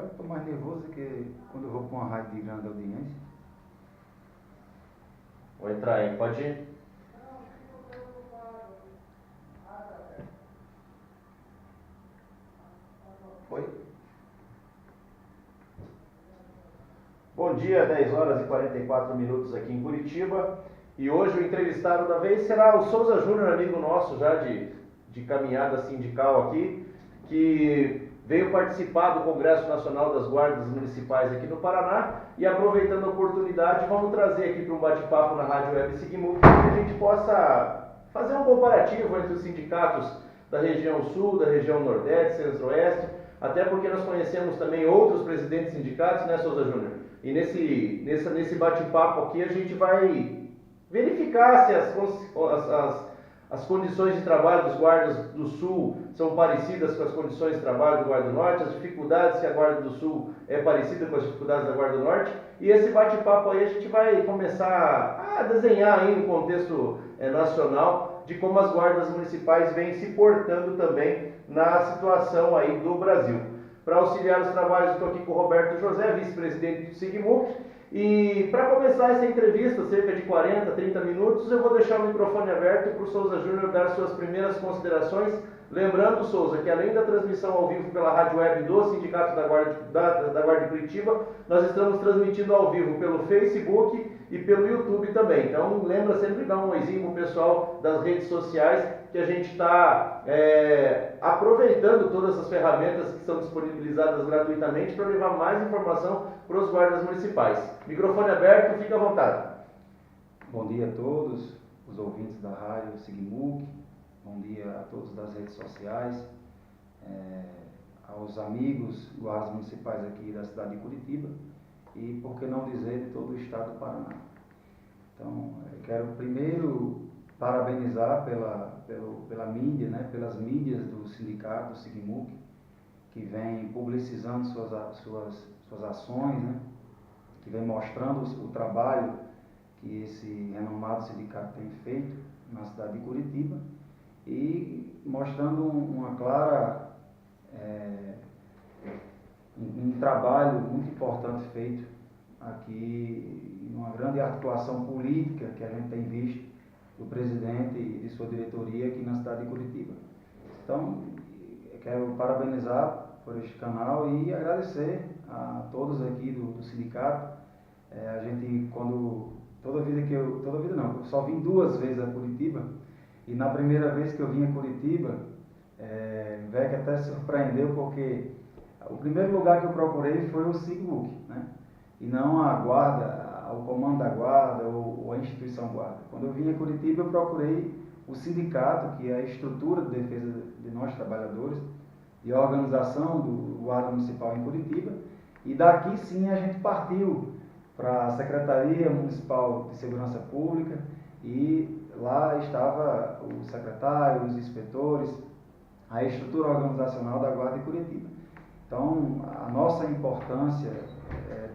Eu estou mais nervoso que quando eu vou para uma rádio de grande audiência. Vou entrar aí, pode ir? Oi? Bom dia, 10 horas e 44 minutos aqui em Curitiba. E hoje o entrevistado da vez será o Souza Júnior, amigo nosso já de caminhada sindical aqui, que veio participar do Congresso Nacional das Guardas Municipais aqui no Paraná. E aproveitando a oportunidade, vamos trazer aqui para um bate-papo na Rádio Web Sigmuc, para que a gente possa fazer um comparativo entre os sindicatos da região sul, da região nordeste, centro-oeste, até porque nós conhecemos também outros presidentes de sindicatos, né, Souza Júnior? E nesse bate-papo aqui a gente vai verificar se as condições de trabalho dos guardas do Sul são parecidas com as condições de trabalho do Guarda do Norte, as dificuldades que a Guarda do Sul é parecida com as dificuldades da Guarda do Norte. E esse bate-papo aí a gente vai começar a desenhar aí no contexto nacional de como as guardas municipais vêm se portando também na situação aí do Brasil. Para auxiliar os trabalhos, estou aqui com o Roberto José, vice-presidente do Sigmuc. E para começar essa entrevista, cerca de 40, 30 minutos, eu vou deixar o microfone aberto para o Souza Júnior dar suas primeiras considerações. Lembrando, Souza, que além da transmissão ao vivo pela rádio web do Sindicato da Guarda de Curitiba, nós estamos transmitindo ao vivo pelo Facebook e pelo YouTube também. Então, lembra sempre de dar um oizinho para o pessoal das redes sociais, que a gente está aproveitando todas as ferramentas que são disponibilizadas gratuitamente para levar mais informação para os guardas municipais. Microfone aberto, fique à vontade. Bom dia a todos os ouvintes da rádio Sigmuc, bom dia a todos das redes sociais, aos amigos guardas municipais aqui da cidade de Curitiba e, por que não dizer, de todo o estado do Paraná. Então, eu quero primeiro parabenizar pela mídia, né, pelas mídias do sindicato Sigmuc, que vem publicizando suas ações, né, que vem mostrando o trabalho que esse renomado sindicato tem feito na cidade de Curitiba e mostrando uma clara, um trabalho muito importante feito aqui, uma grande articulação política que a gente tem visto do presidente e de sua diretoria aqui na cidade de Curitiba. Então, eu quero parabenizar por este canal e agradecer a todos aqui do sindicato. A gente, eu só vim 2 vezes a Curitiba, e na primeira vez que eu vim a Curitiba, o VEC até se surpreendeu, porque o primeiro lugar que eu procurei foi o Sigmuc, né? E não a guarda, o comando da guarda ou a instituição guarda. Quando eu vim a Curitiba, eu procurei o sindicato, que é a estrutura de defesa de nós trabalhadores, e a organização do guarda municipal em Curitiba, e daqui sim a gente partiu para a Secretaria Municipal de Segurança Pública, e lá estava o secretário, os inspetores, a estrutura organizacional da Guarda de Curitiba. Então, a nossa importância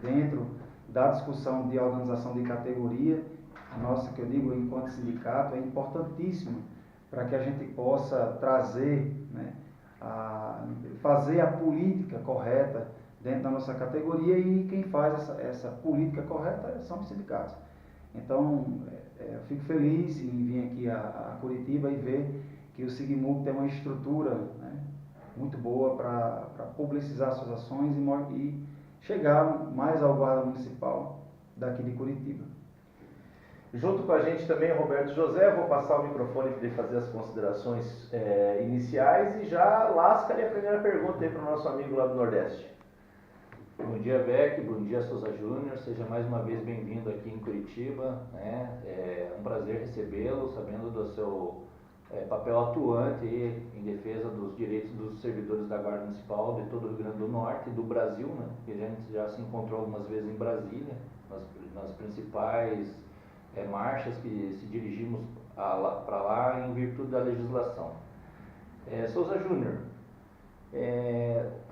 dentro da discussão de organização de categoria, a nossa, que eu digo enquanto sindicato, é importantíssima para que a gente possa trazer, né, fazer a política correta dentro da nossa categoria, e quem faz essa política correta são os sindicatos. Então, eu fico feliz em vir aqui a Curitiba e ver que o Sigmuc tem uma estrutura, né, muito boa para publicizar suas ações e chegar mais ao guarda municipal daqui de Curitiba. Junto com a gente também o Roberto José. Vou passar o microfone para ele fazer as considerações iniciais e já lasca ali a primeira pergunta aí para o nosso amigo lá do Nordeste. Bom dia, Beck, bom dia, Souza Júnior, seja mais uma vez bem-vindo aqui em Curitiba, né? É um prazer recebê-lo, sabendo do seu papel atuante em defesa dos direitos dos servidores da Guarda Municipal de todo o Rio Grande do Norte e do Brasil, né? Que a gente já se encontrou algumas vezes em Brasília, nas principais marchas que se dirigimos para lá em virtude da legislação. Souza Júnior,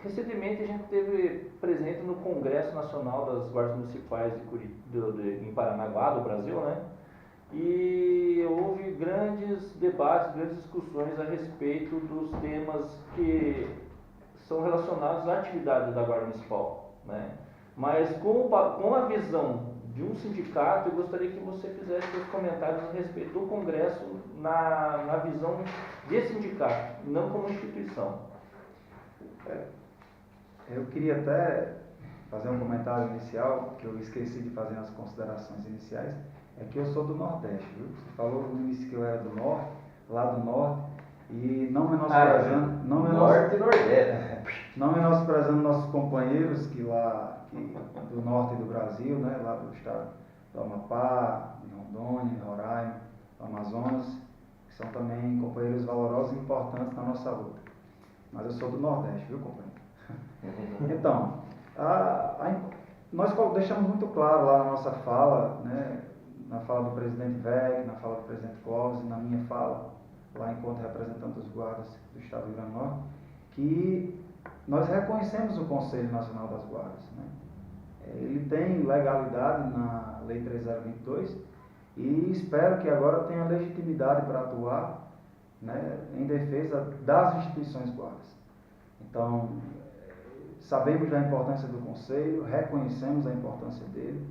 recentemente a gente esteve presente no Congresso Nacional das Guardas Municipais em Paranaguá, do Brasil, né? E houve grandes debates, grandes discussões a respeito dos temas que são relacionados à atividade da Guarda Municipal, né? Mas com a visão de um sindicato, eu gostaria que você fizesse seus comentários a respeito do Congresso na visão de sindicato, não como instituição. Eu queria até fazer um comentário inicial, que eu esqueci de fazer nas considerações iniciais, é que eu sou do Nordeste, viu? Você falou no início que eu era do Norte, lá do Norte, e não menosprezando... Norte e Nordeste. Não menosprezando nossos companheiros do Norte do Brasil, né? Lá do estado do Amapá, de Rondônia, de Roraima, do Amazonas, que são também companheiros valorosos e importantes na nossa luta. Mas eu sou do Nordeste, viu, companheiro? Então, nós deixamos muito claro lá na nossa fala, né, na fala do presidente Veg, na fala do presidente Clóvis e na minha fala, lá enquanto representante dos guardas do Estado do Rio Grande do Norte, que nós reconhecemos o Conselho Nacional das Guardas. Né? Ele tem legalidade na Lei 3022 e espero que agora tenha legitimidade para atuar, né, em defesa das instituições guardas. Então, sabemos da importância do Conselho, reconhecemos a importância dele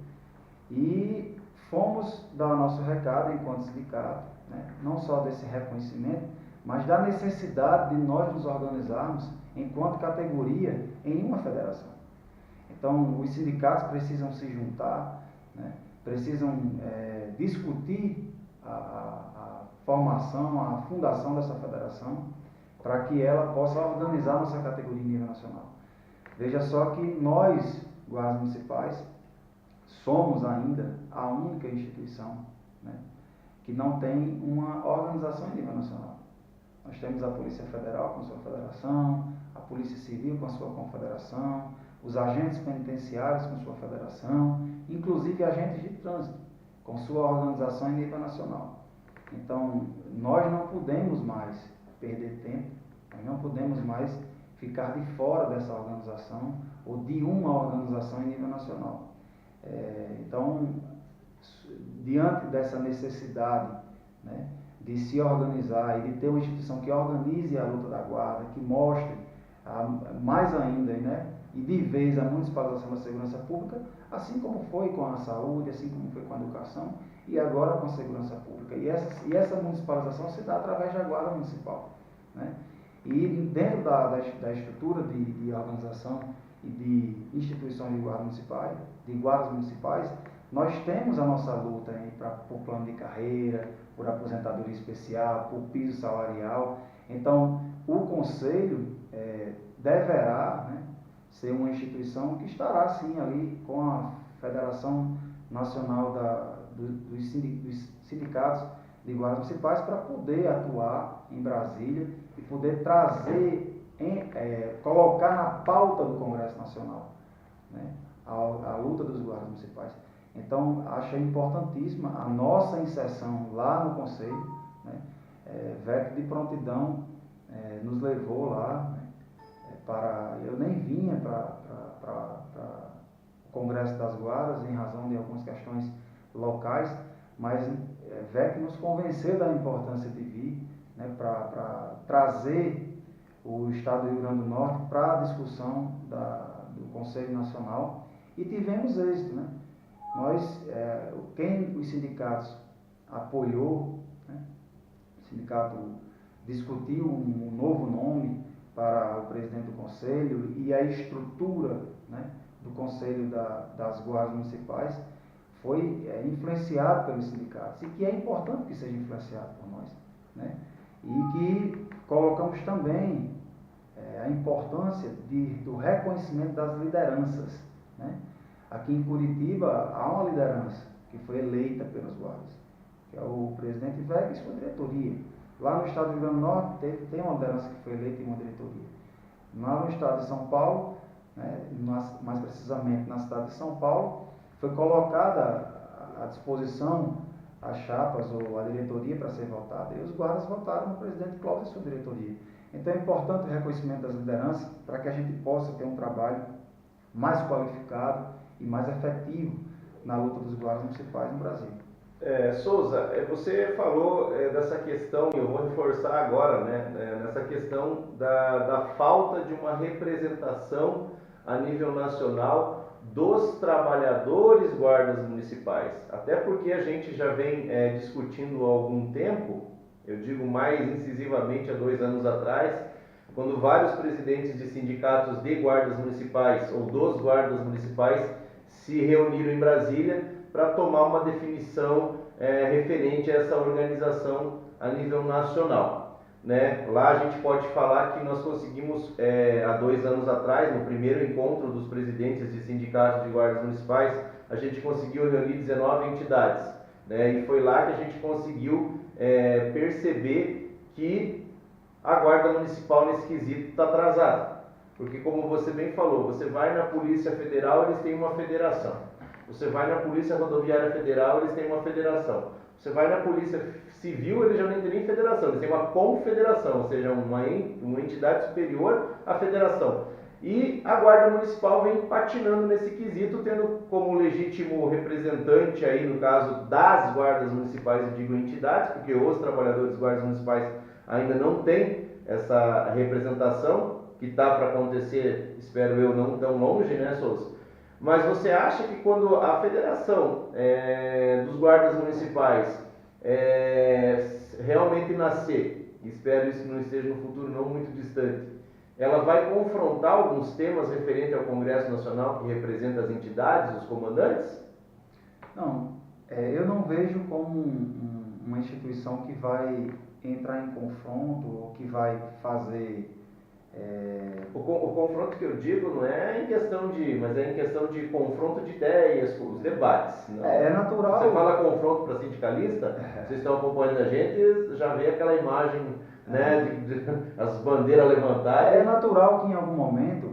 e fomos dar o nosso recado enquanto sindicato, né? Não só desse reconhecimento, mas da necessidade de nós nos organizarmos enquanto categoria em uma federação. Então, os sindicatos precisam se juntar, né? Precisam discutir a formação, a fundação dessa federação, para que ela possa organizar nossa categoria em nível nacional. Veja só que nós, guardas municipais, somos ainda a única instituição, né, que não tem uma organização em nível nacional. Nós temos a Polícia Federal com sua federação, a Polícia Civil com a sua confederação, os agentes penitenciários com sua federação, inclusive agentes de trânsito com sua organização em nível nacional. Então, nós não podemos mais perder tempo, nós não podemos mais ficar de fora dessa organização ou de uma organização em nível nacional. Então, diante dessa necessidade, né, de se organizar e de ter uma instituição que organize a luta da guarda, que mostre mais ainda, né, e de vez a municipalização da segurança pública, assim como foi com a saúde, assim como foi com a educação e agora com a segurança pública. E essa municipalização se dá através da guarda municipal, né? E dentro da estrutura de organização e de instituições de guardas municipais, nós temos a nossa luta por plano de carreira, por aposentadoria especial, por piso salarial. Então, o Conselho deverá, né, ser uma instituição que estará, sim, ali com a Federação Nacional dos Sindicatos de Guardas Municipais para poder atuar em Brasília e poder trazer, colocar na pauta do Congresso Nacional, né, a luta dos guardas municipais. Então, acho importantíssima a nossa inserção lá no Conselho, né, veto de prontidão nos levou lá, né, eu nem vinha para o Congresso das Guardas em razão de algumas questões locais, mas VEC nos convenceu da importância de vir, né, para trazer o Estado do Rio Grande do Norte para a discussão do Conselho Nacional e tivemos êxito, né? Os sindicatos apoiou, né? O sindicato discutiu um novo nome para o presidente do Conselho e a estrutura, né, do Conselho das Guardas Municipais foi influenciado pelos sindicatos e que é importante que seja influenciado por nós, né? E que colocamos também a importância do reconhecimento das lideranças, né? Aqui em Curitiba há uma liderança que foi eleita pelos guardas, que é o presidente Veg e sua diretoria. Lá no estado do Rio Grande do Norte tem uma liderança que foi eleita em uma diretoria. Lá no estado de São Paulo, né, mais precisamente na cidade de São Paulo, foi colocada à disposição as chapas ou a diretoria para ser votada. E os guardas votaram no presidente Clóvis e sua diretoria. Então é importante o reconhecimento das lideranças para que a gente possa ter um trabalho mais qualificado e mais efetivo na luta dos guardas municipais no Brasil. Souza, você falou dessa questão, e eu vou reforçar agora, né, nessa questão da falta de uma representação a nível nacional dos trabalhadores guardas municipais. Até porque a gente já vem discutindo há algum tempo, eu digo mais incisivamente há 2 anos atrás, quando vários presidentes de sindicatos de guardas municipais ou dos guardas municipais se reuniram em Brasília para tomar uma definição referente a essa organização a nível nacional. Né? Lá a gente pode falar que nós conseguimos, há 2 anos atrás, no primeiro encontro dos presidentes de sindicatos de guardas municipais, a gente conseguiu reunir 19 entidades. Né? E foi lá que a gente conseguiu perceber que a guarda municipal nesse quesito está atrasada. Porque, como você bem falou, você vai na Polícia Federal, eles têm uma federação. Você vai na Polícia Rodoviária Federal, eles têm uma federação. Você vai na Polícia Civil, eles já não têm nem federação, eles têm uma confederação, ou seja, uma entidade superior à federação. E a Guarda Municipal vem patinando nesse quesito, tendo como legítimo representante aí, no caso das guardas municipais, eu digo entidades, porque os trabalhadores guardas municipais ainda não têm essa representação, que está para acontecer, espero eu, não tão longe, né, Souza? Mas você acha que quando a federação dos guardas municipais realmente nascer, espero isso não esteja no futuro não muito distante, ela vai confrontar alguns temas referentes ao Congresso Nacional que representa as entidades, os comandantes? Não, eu não vejo como uma instituição que vai entrar em confronto ou que vai fazer... O confronto que eu digo não é em questão mas é em questão de confronto de ideias, os debates. Não. É natural. Você fala confronto para sindicalista, vocês estão acompanhando a gente, já vê aquela imagem, né, de as bandeiras levantadas. É natural que em algum momento,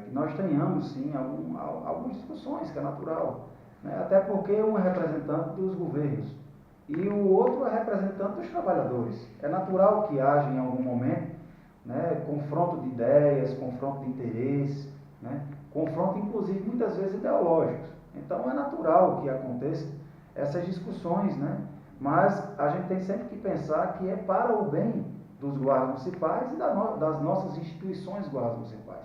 que nós tenhamos sim algumas discussões, que é natural. Né? Até porque um é representante dos governos e o outro é representante dos trabalhadores. É natural que haja em algum momento, né, confronto de ideias, confronto de interesses, né, confronto inclusive muitas vezes ideológicos. Então é natural que aconteça essas discussões, né, mas a gente tem sempre que pensar que é para o bem dos guardas municipais e das nossas instituições guardas municipais.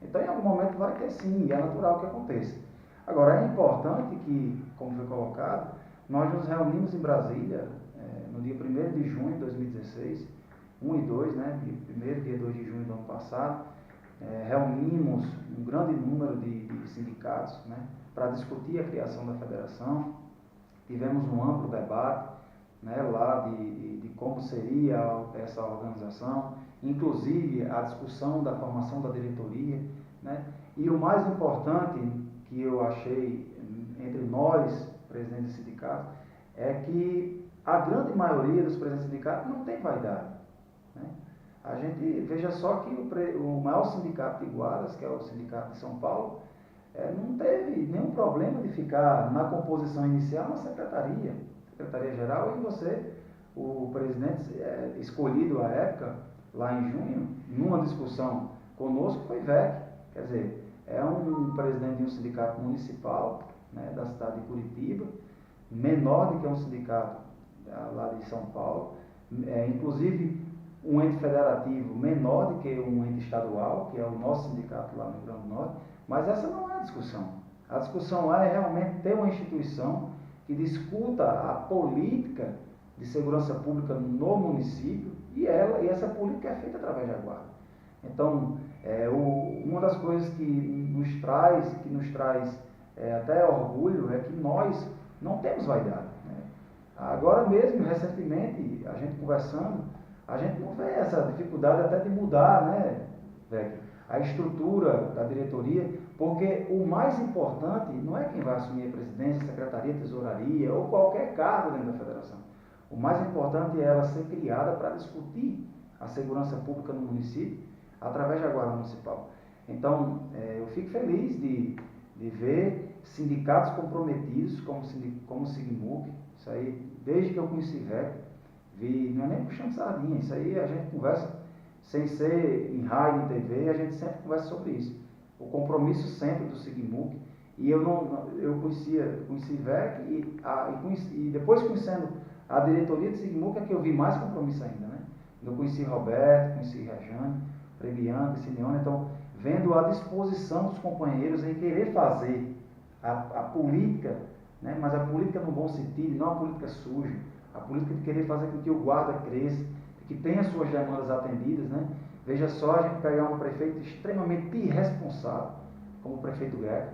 Então em algum momento vai ter sim, e é natural que aconteça. Agora é importante que, como foi colocado, nós nos reunimos em Brasília no dia 1º de junho de 2016, 1 e 2, né, primeiro dia 2 de junho do ano passado, reunimos um grande número de sindicatos, né, para discutir a criação da federação. Tivemos um amplo debate, né, lá de como seria essa organização, inclusive a discussão da formação da diretoria, né, e o mais importante que eu achei entre nós, presidentes de sindicatos, é que a grande maioria dos presidentes de sindicatos não tem vaidade. A gente veja só que o maior sindicato de guardas, que é o Sindicato de São Paulo, não teve nenhum problema de ficar na composição inicial na secretaria-geral, e você, o presidente escolhido à época, lá em junho, numa discussão conosco, foi VEC. Quer dizer, é um presidente de um sindicato municipal, né, da cidade de Curitiba, menor do que um sindicato lá de São Paulo, inclusive um ente federativo menor do que um ente estadual, que é o nosso sindicato lá no Rio Grande do Norte, mas essa não é a discussão. A discussão lá é realmente ter uma instituição que discuta a política de segurança pública no município e essa política é feita através da guarda. Então, uma das coisas que nos traz até orgulho é que nós não temos vaidade. Né? Agora mesmo, recentemente, a gente conversando, a gente não vê essa dificuldade até de mudar, né, a estrutura da diretoria, porque o mais importante não é quem vai assumir a presidência, secretaria, tesouraria ou qualquer cargo dentro da federação. O mais importante é ela ser criada para discutir a segurança pública no município através da Guarda Municipal. Então, eu fico feliz de ver sindicatos comprometidos como o SIGMUC, isso aí, desde que eu conheci VEC, não é nem puxando sardinha, isso aí a gente conversa sem ser em rádio, em TV, a gente sempre conversa sobre isso. O compromisso sempre do SIGMUC E eu conheci VEC e depois conhecendo a diretoria de Sigmuc é que eu vi mais compromisso ainda, né? Eu conheci Roberto, conheci Rejane, Prebianca, Simeone, então vendo a disposição dos companheiros em querer fazer a política, né? Mas a política no bom sentido, não a política suja, a política de querer fazer com que o guarda cresça, que tenha suas demandas atendidas, né? Veja só a gente pegar um prefeito extremamente irresponsável, como o prefeito Greca,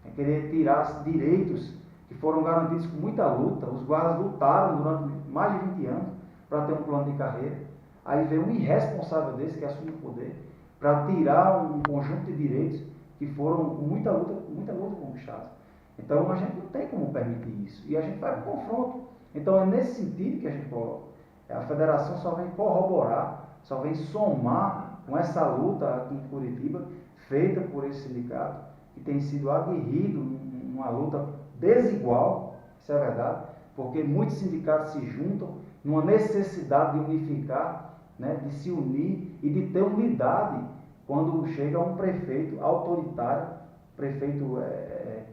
é querer tirar direitos que foram garantidos com muita luta. Os guardas lutaram durante mais de 20 anos para ter um plano de carreira. Aí vem um irresponsável desse que assume o poder para tirar um conjunto de direitos que foram com muita luta conquistados. Então a gente não tem como permitir isso. E a gente vai para o confronto. Então é nesse sentido que a gente coloca. A federação só vem corroborar, só vem somar com essa luta aqui em Curitiba, feita por esse sindicato, que tem sido aguerrido numa luta desigual, isso é verdade, porque muitos sindicatos se juntam numa necessidade de unificar, né, de se unir e de ter unidade quando chega um prefeito autoritário, prefeito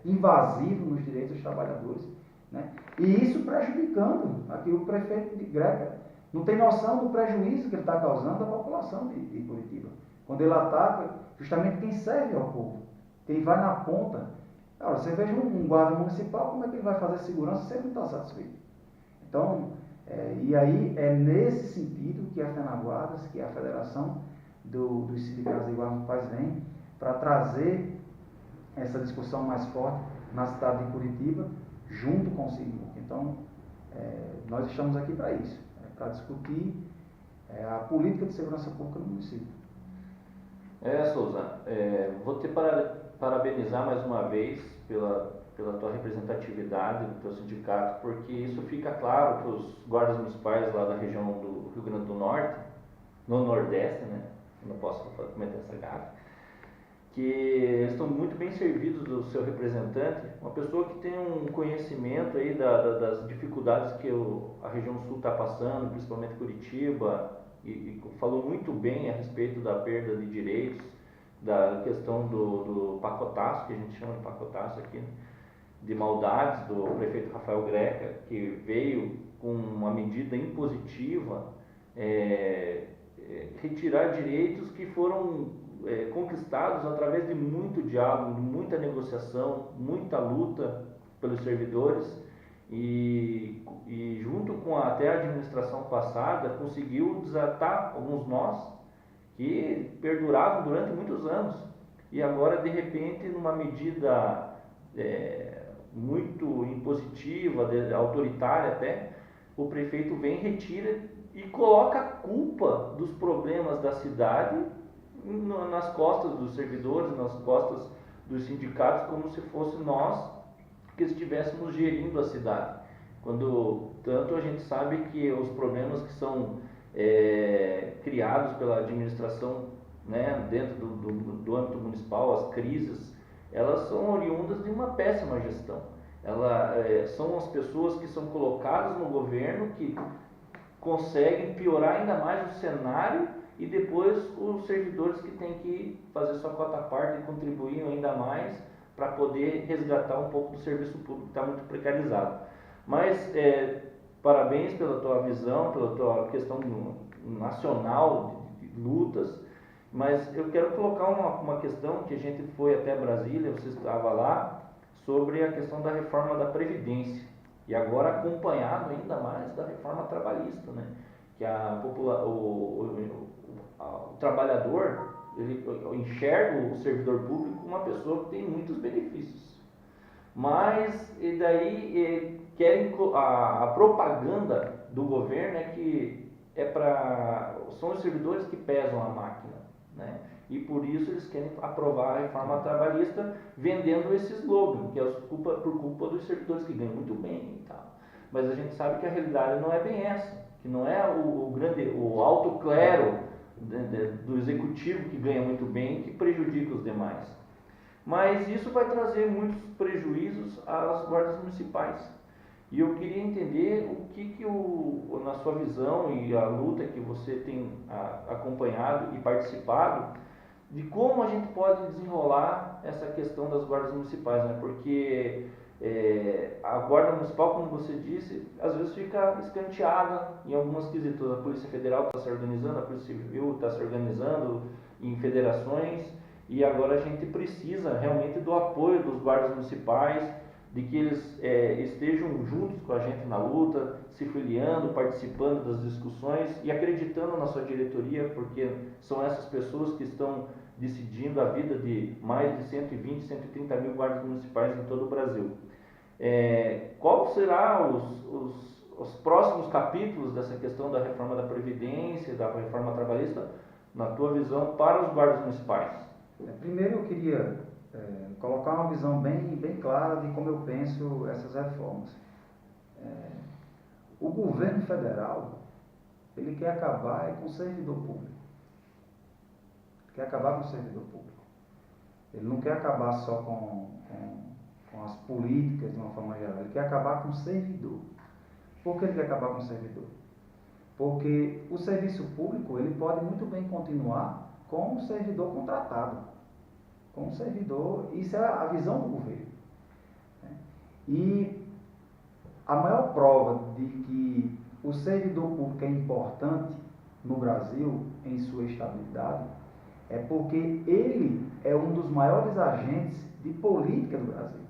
invasivo nos direitos dos trabalhadores, né? E isso prejudicando aqui o prefeito de Greca. Não tem noção do prejuízo que ele está causando à população de Curitiba. Quando ele ataca justamente quem serve ao povo, quem vai na ponta. Agora, você veja um guarda municipal, como é que ele vai fazer segurança se ele não está satisfeito? Então, e aí é nesse sentido que a FENAGUARDAS, que é a Federação dos Sindicatos de Guardas Municipais, vem para trazer essa discussão mais forte na cidade de Curitiba, junto com o SIGMUC. Então, nós estamos aqui para isso, para discutir a política de segurança pública no município. Souza, vou te parabenizar mais uma vez pela tua representatividade do teu sindicato, porque isso fica claro para os guardas municipais lá da região do Rio Grande do Norte, no Nordeste, né? Não posso cometer essa gafe, que eles estão muito bem servidos do seu representante, uma pessoa que tem um conhecimento aí das dificuldades que a região sul está passando, principalmente Curitiba, e falou muito bem a respeito da perda de direitos, da questão do pacotaço, que a gente chama de pacotaço aqui, né? De maldades do prefeito Rafael Greca, que veio com uma medida impositiva, retirar direitos que foram conquistados através de muito diálogo, muita negociação, muita luta pelos servidores e junto com até a administração passada conseguiu desatar alguns nós que perduravam durante muitos anos e agora de repente numa medida muito impositiva, autoritária até, o prefeito vem, retira e coloca a culpa dos problemas da cidade nas costas dos servidores, nas costas dos sindicatos, como se fosse nós que estivéssemos gerindo a cidade. Quando tanto a gente sabe que os problemas que são criados pela administração, né, dentro do âmbito municipal, as crises, elas são oriundas de uma péssima gestão. São as pessoas que são colocadas no governo que conseguem piorar ainda mais o cenário e depois os servidores que têm que fazer sua cota parte e contribuir ainda mais para poder resgatar um pouco do serviço público que está muito precarizado. Mas parabéns pela tua visão, pela tua questão nacional de lutas, mas eu quero colocar uma questão que a gente foi até Brasília, você estava lá, sobre a questão da reforma da Previdência e agora acompanhado ainda mais da reforma trabalhista, né? Que o trabalhador ele enxerga o servidor público como uma pessoa que tem muitos benefícios, mas e daí querem a propaganda do governo que são os servidores que pesam a máquina, né? E por isso eles querem aprovar a reforma trabalhista vendendo esse slogan, que é por culpa dos servidores que ganham muito bem e tal. Mas a gente sabe que a realidade não é bem essa, que não é o alto clero do executivo que ganha muito bem que prejudica os demais. Mas isso vai trazer muitos prejuízos às guardas municipais. E eu queria entender o que na sua visão e a luta que você tem acompanhado e participado, de como a gente pode desenrolar essa questão das guardas municipais, né? Porque a guarda municipal, como você disse, às vezes fica escanteada em algumas quesitos. A Polícia Federal está se organizando, a Polícia Civil está se organizando em federações, e agora a gente precisa realmente do apoio dos guardas municipais, de que eles estejam juntos com a gente na luta, se filiando, participando das discussões e acreditando na sua diretoria, porque são essas pessoas que estão decidindo a vida de mais de 120, 130 mil guardas municipais em todo o Brasil. Qual será os próximos capítulos dessa questão da reforma da Previdência, da reforma trabalhista, na tua visão, para os guardas municipais? Primeiro eu queria colocar uma visão bem clara de como eu penso essas reformas. O governo federal, ele quer acabar com o servidor público. Quer acabar com o servidor público. Ele não quer acabar só com as políticas de uma forma geral, ele quer acabar com o servidor. Por que ele quer acabar com o servidor? Porque o serviço público, ele pode muito bem continuar com um servidor contratado. Com um servidor, isso é a visão do governo. E a maior prova de que o servidor público é importante no Brasil, em sua estabilidade, é porque ele é um dos maiores agentes de política do Brasil.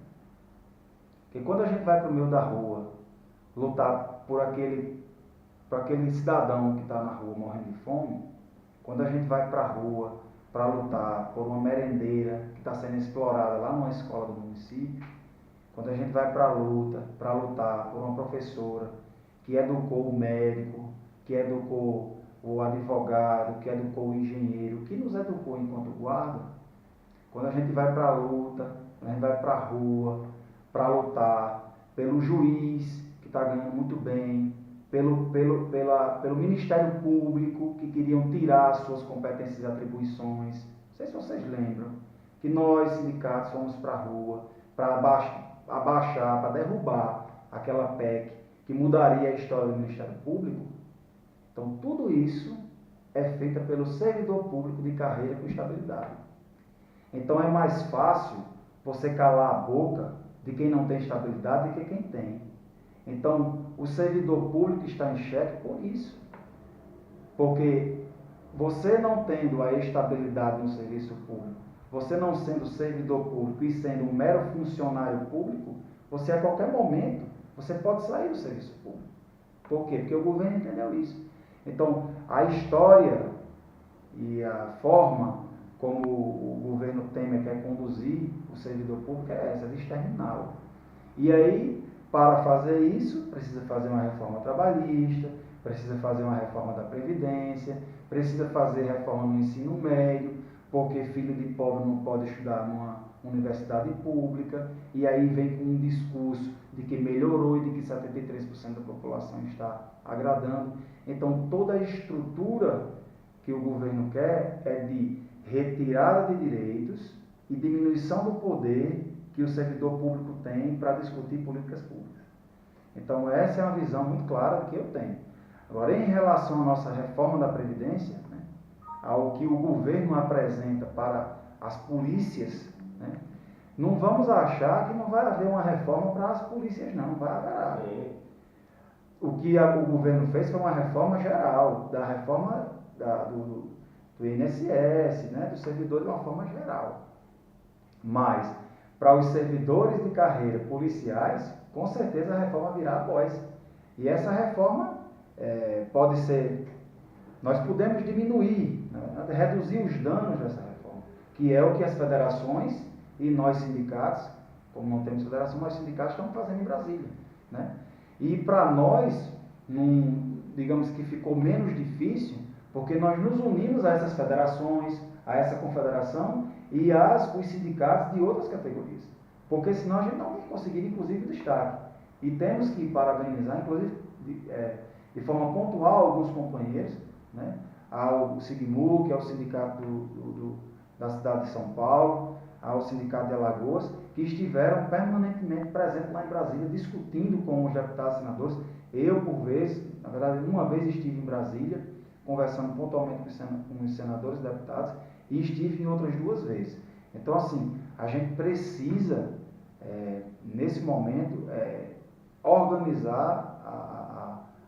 Porque quando a gente vai para o meio da rua lutar por aquele cidadão que está na rua morrendo de fome, quando a gente vai para a rua para lutar por uma merendeira que está sendo explorada lá numa escola do município, quando a gente vai para lutar por uma professora que educou o médico, que educou o advogado, que educou o engenheiro, que nos educou enquanto guarda, quando a gente vai para a luta, a gente vai para a rua para lutar pelo juiz, que está ganhando muito bem, pelo Ministério Público, que queriam tirar suas competências e atribuições. Não sei se vocês lembram, que nós, sindicatos, fomos para a rua para abaixar, para derrubar aquela PEC que mudaria a história do Ministério Público. Então, tudo isso é feito pelo servidor público de carreira com estabilidade. Então, é mais fácil você calar a boca de quem não tem estabilidade do que quem tem. Então, o servidor público está em xeque por isso. Porque você não tendo a estabilidade no serviço público, você não sendo servidor público e sendo um mero funcionário público, você a qualquer momento, você pode sair do serviço público. Por quê? Porque o governo entendeu isso. Então, a história e a forma como o governo Temer quer conduzir o servidor público é essa, de exterminá-lo. E aí, para fazer isso, precisa fazer uma reforma trabalhista, precisa fazer uma reforma da Previdência, precisa fazer reforma no ensino médio, porque filho de pobre não pode estudar numa universidade pública, e aí vem com um discurso de que melhorou e de que 73% da população está agradando. Então, toda a estrutura que o governo quer é de retirada de direitos e diminuição do poder que o servidor público tem para discutir políticas públicas. Então, essa é uma visão muito clara que eu tenho. Agora, em relação à nossa reforma da Previdência, né, ao que o governo apresenta para as polícias, né, não vamos achar que não vai haver uma reforma para as polícias, não vai haver. O que o governo fez foi uma reforma geral, da reforma do INSS, né, do servidor de uma forma geral. Mas, para os servidores de carreira policiais, com certeza a reforma virá após. E essa reforma pode ser... Nós podemos diminuir, né, reduzir os danos dessa reforma, que é o que as federações e nós sindicatos, como não temos federação, nós sindicatos estamos fazendo em Brasília. Né? E para nós, digamos que ficou menos difícil, porque nós nos unimos a essas federações, a essa confederação e os sindicatos de outras categorias. Porque senão a gente não ia conseguir, inclusive, destaque. E temos que parabenizar, inclusive, de forma pontual, alguns companheiros, né? Ao SIGMU, que é o sindicato da cidade de São Paulo, ao sindicato de Alagoas, que estiveram permanentemente presentes lá em Brasília, discutindo com os deputados e senadores. Eu, por vez, na verdade, uma vez estive em Brasília, conversando pontualmente com os senadores e deputados, e estive em outras 2 vezes. Então, assim, a gente precisa, nesse momento, organizar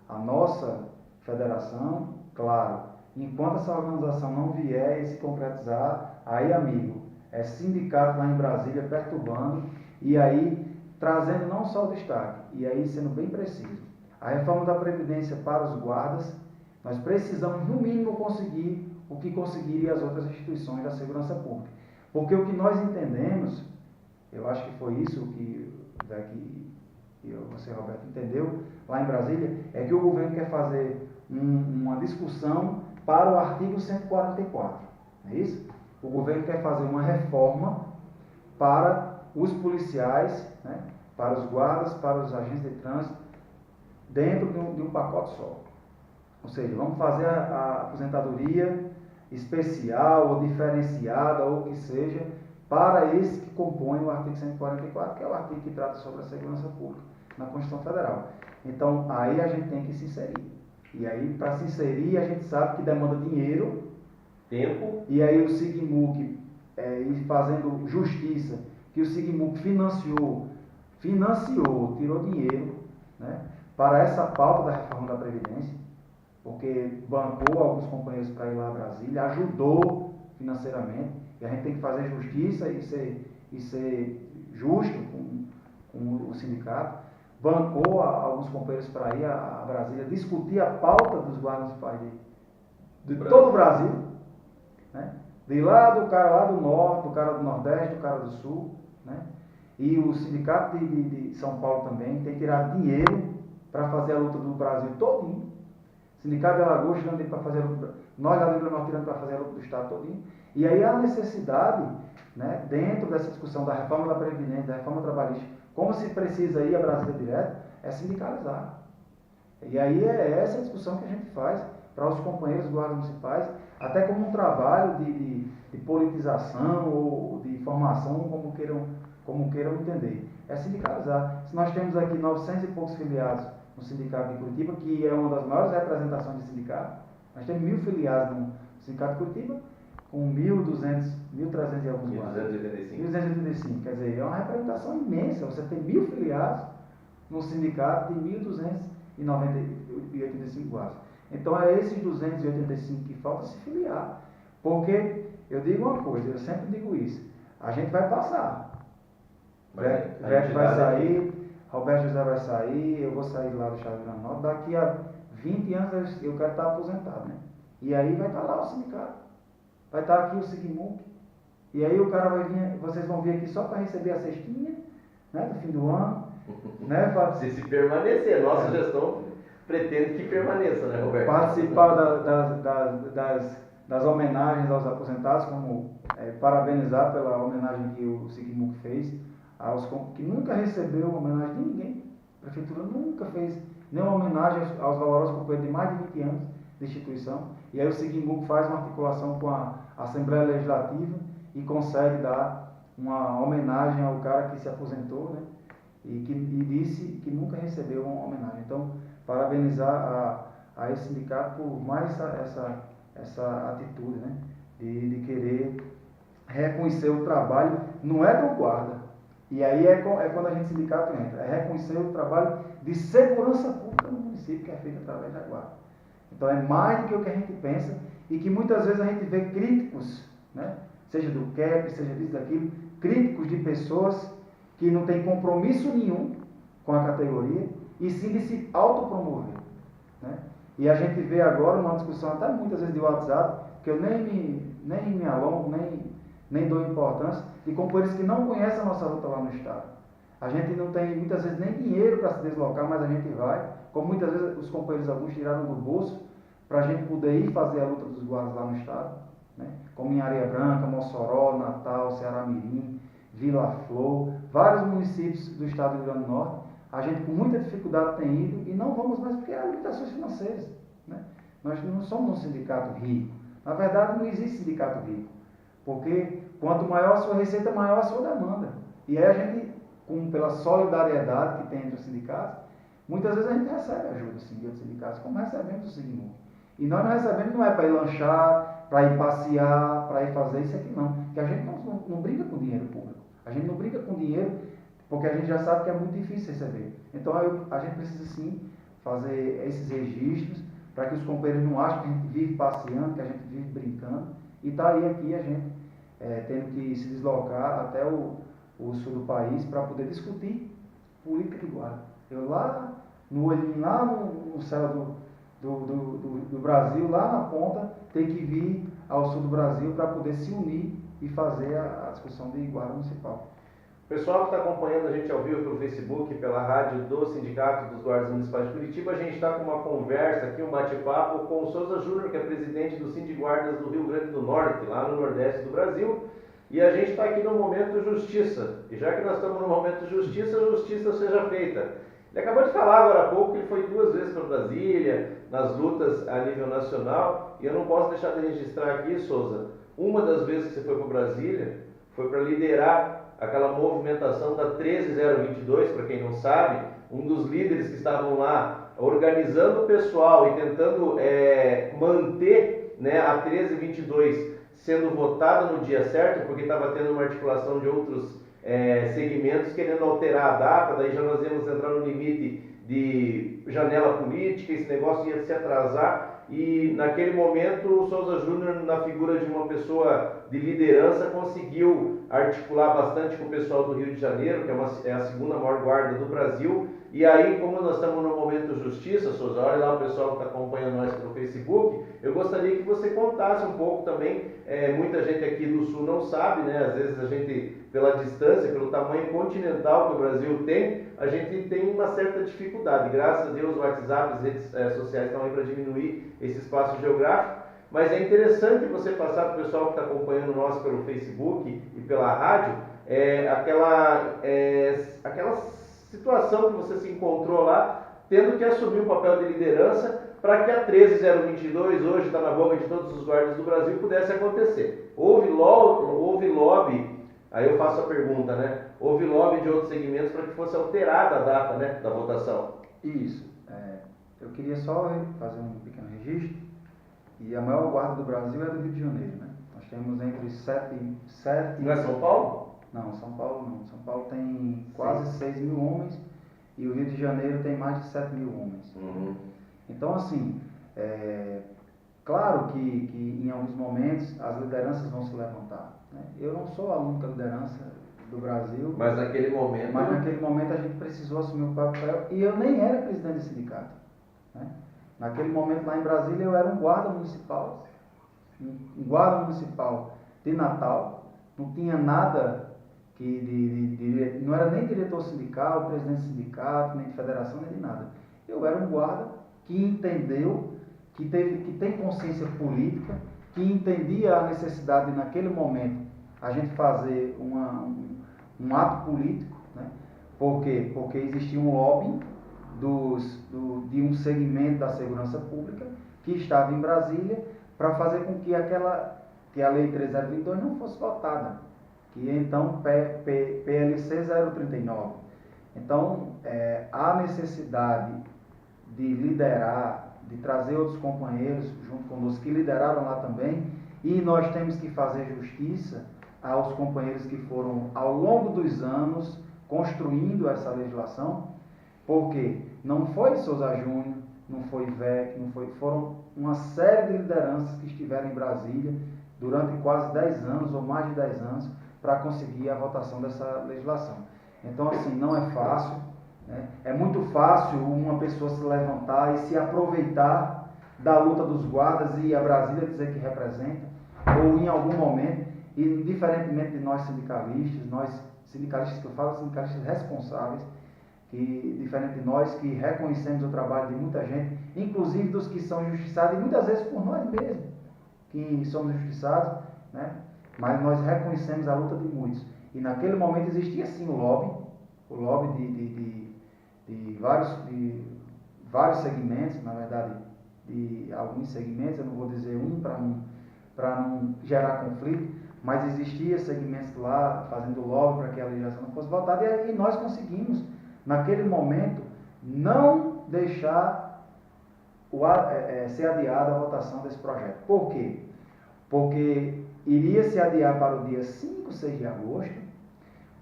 a nossa federação, claro. Enquanto essa organização não vier e se concretizar, aí, amigo, sindicato lá em Brasília perturbando e aí trazendo não só o destaque, e aí sendo bem preciso. A reforma da Previdência para os guardas, nós precisamos, no mínimo, conseguir o que conseguiriam as outras instituições da segurança pública. Porque o que nós entendemos, eu acho que foi isso que você, Roberto, entendeu lá em Brasília, é que o governo quer fazer uma discussão para o artigo 144, não é isso? O governo quer fazer uma reforma para os policiais, né, para os guardas, para os agentes de trânsito, dentro de um pacote só. Ou seja, vamos fazer a aposentadoria especial ou diferenciada, ou o que seja, para esse que compõe o artigo 144, que é o artigo que trata sobre a segurança pública na Constituição Federal. Então, aí a gente tem que se inserir. E aí, para se inserir, a gente sabe que demanda dinheiro, tempo, e aí o SIGMUC, e fazendo justiça, que o SIGMUC financiou, tirou dinheiro, né, para essa pauta da reforma da Previdência, porque bancou alguns companheiros para ir lá a Brasília, ajudou financeiramente, e a gente tem que fazer justiça e ser justo com o sindicato. Bancou alguns companheiros para ir a Brasília discutir a pauta dos guardas municipais de todo o Brasil, né? De lá do cara lá do norte, do cara do nordeste, do cara do sul, né? E o sindicato de São Paulo também tem tirado dinheiro para fazer a luta do Brasil todinho. O sindicato de Alagoas tirando dinheiro para fazer a luta, nós da Livre Norte tirando para fazer a luta do Estado todinho. E aí a necessidade, né, dentro dessa discussão da reforma da Previdência, da reforma trabalhista, como se precisa ir a Brasília direto, é sindicalizar. E aí é essa discussão que a gente faz para os companheiros guardas municipais, até como um trabalho de politização ou de formação, como queiram entender. É sindicalizar. Se nós temos aqui 900 e poucos filiados no Sindicato de Curitiba, que é uma das maiores representações de sindicato, nós temos 1.000 filiados no Sindicato de Curitiba, com 1.200, 1.300 e alguns guardas. 1.285. Quer dizer, é uma representação imensa. Você tem 1.000 filiados num sindicato de 1.285 guardas. Então, é esses 285 que falta se filiar. Porque, eu digo uma coisa, eu sempre digo isso, a gente vai passar. Vete vai sair, Roberto José vai sair, eu vou sair lá do Estado do Rio Grande do Norte, daqui a 20 anos eu quero estar aposentado, né? E aí vai estar lá o sindicato. Vai estar aqui o SIGMUC, e aí o cara vai vir, vocês vão vir aqui só para receber a cestinha, né, do fim do ano, né, se permanecer, nossa gestão pretende que permaneça, né, Roberto? Participar das homenagens aos aposentados, como parabenizar pela homenagem que o SIGMUC fez, que nunca recebeu homenagem de ninguém. A prefeitura nunca fez nenhuma homenagem aos valorosos companheiros de mais de 20 anos de instituição. E aí o SIGMUC faz uma articulação com a Assembleia Legislativa e consegue dar uma homenagem ao cara que se aposentou, né? E disse que nunca recebeu uma homenagem. Então, parabenizar a esse sindicato por mais essa atitude, né? De querer reconhecer o trabalho, não é do guarda. E aí é quando a gente sindicato entra, é reconhecer o trabalho de segurança pública no município, que é feito através da guarda. Então é mais do que o que a gente pensa e que muitas vezes a gente vê críticos, né? Seja do CAP, seja disso, daquilo, críticos de pessoas que não têm compromisso nenhum com a categoria e sim de se autopromover, né? E a gente vê agora uma discussão até muitas vezes de WhatsApp, que eu nem me alongo, nem dou importância, de companheiros que não conhecem a nossa luta lá no Estado. A gente não tem muitas vezes nem dinheiro para se deslocar, mas a gente vai, como muitas vezes os companheiros alguns tiraram do bolso, para a gente poder ir fazer a luta dos guardas lá no Estado, né? Como em Areia Branca, Mossoró, Natal, Ceará Mirim, Vila Flor, vários municípios do Estado do Rio Grande do Norte, a gente com muita dificuldade tem ido e não vamos mais porque há limitações financeiras, né? Nós não somos um sindicato rico. Na verdade, não existe sindicato rico, porque quanto maior a sua receita, maior a sua demanda. E aí a gente, pela solidariedade que tem entre os sindicatos, muitas vezes a gente recebe ajuda sim, de outros sindicatos, como recebemos do SIGMUC. E nós não recebemos, não é para ir lanchar, para ir passear, para ir fazer isso aqui não. Porque a gente não briga com dinheiro público. A gente não briga com dinheiro porque a gente já sabe que é muito difícil receber. Então a gente precisa sim fazer esses registros para que os companheiros não achem que a gente vive passeando, que a gente vive brincando. E está aí aqui a gente tendo que se deslocar até o sul do país para poder discutir política de guarda. Eu lá no olhinho, lá no céu do Brasil, lá na ponta, tem que vir ao sul do Brasil para poder se unir e fazer a discussão de guarda municipal. Pessoal que está acompanhando a gente ao vivo pelo Facebook, pela rádio do Sindicato dos Guardas Municipais de Curitiba, a gente está com uma conversa aqui, um bate-papo com o Souza Júnior, que é presidente do Sindiguardas do Rio Grande do Norte, lá no Nordeste do Brasil. E a gente está aqui no Momento Justiça. E já que nós estamos no Momento Justiça, a justiça seja feita. Ele acabou de falar agora há pouco que ele foi 2 vezes para Brasília, nas lutas a nível nacional. E eu não posso deixar de registrar aqui, Souza, uma das vezes que você foi para Brasília foi para liderar aquela movimentação da 13022, para quem não sabe, um dos líderes que estavam lá organizando o pessoal e tentando manter, né, a 1322 sendo votada no dia certo, porque estava tendo uma articulação de outros segmentos querendo alterar a data, daí já nós íamos entrar no limite de janela política, esse negócio ia se atrasar. E naquele momento o Souza Júnior, na figura de uma pessoa de liderança, conseguiu articular bastante com o pessoal do Rio de Janeiro, que é a segunda maior guarda do Brasil. E aí, como nós estamos no Momento Justiça, Souza, olha lá o pessoal que está acompanhando nós pelo Facebook, eu gostaria que você contasse um pouco também, muita gente aqui do Sul não sabe, né? Às vezes a gente, pela distância, pelo tamanho continental que o Brasil tem, a gente tem uma certa dificuldade. Graças a Deus o WhatsApp, as redes sociais estão aí para diminuir esse espaço geográfico, mas é interessante você passar para o pessoal que está acompanhando nós pelo Facebook e pela rádio, aquela situação que você se encontrou lá, tendo que assumir o papel de liderança para que a 13022, hoje está na boca de todos os guardas do Brasil, pudesse acontecer. Houve lobby, aí eu faço a pergunta, né? Houve lobby de outros segmentos para que fosse alterada a data, né, da votação. Isso. Eu queria só fazer um pequeno registro, e a maior guarda do Brasil é do Rio de Janeiro, né? Nós temos entre 7... Não é São Paulo? Não, São Paulo não. São Paulo tem quase 6 mil homens e o Rio de Janeiro tem mais de 7 mil homens. Uhum. Então, assim, claro que em alguns momentos as lideranças vão se levantar, né? Eu não sou a única liderança do Brasil, mas naquele momento a gente precisou assumir o papel, e eu nem era presidente do sindicato, né? Naquele momento lá em Brasília eu era um guarda municipal de Natal, não tinha nada não era nem diretor sindical, presidente de sindicato, nem de federação, nem de nada. Eu era um guarda que entendeu, que tem consciência política, que entendia a necessidade de, naquele momento, a gente fazer um ato político, né? Por quê? Porque existia um lobby de um segmento da segurança pública que estava em Brasília para fazer com que a Lei 3022 não fosse votada, que é então PLC 039. Então, há necessidade de liderar, de trazer outros companheiros junto conosco que lideraram lá também, e nós temos que fazer justiça aos companheiros que foram, ao longo dos anos, construindo essa legislação, porque não foi Souza Júnior, não foi VEC, foram uma série de lideranças que estiveram em Brasília durante quase 10 anos, ou mais de 10 anos, para conseguir a votação dessa legislação. Então, assim, não é fácil, né? É muito fácil uma pessoa se levantar e se aproveitar da luta dos guardas e a Brasília dizer que representa, ou em algum momento, e diferentemente de nós sindicalistas que eu falo, sindicalistas responsáveis, que diferente de nós que reconhecemos o trabalho de muita gente, inclusive dos que são injustiçados, e muitas vezes por nós mesmos, que somos injustiçados, né? Mas nós reconhecemos a luta de muitos. E naquele momento existia sim o lobby de vários segmentos, na verdade, de alguns segmentos, eu não vou dizer para não gerar conflito, mas existia segmentos lá fazendo lobby para que a legislação não fosse votada, e nós conseguimos, naquele momento, não deixar ser adiada a votação desse projeto. Por quê? porque iria se adiar para o dia 5, 6 de agosto,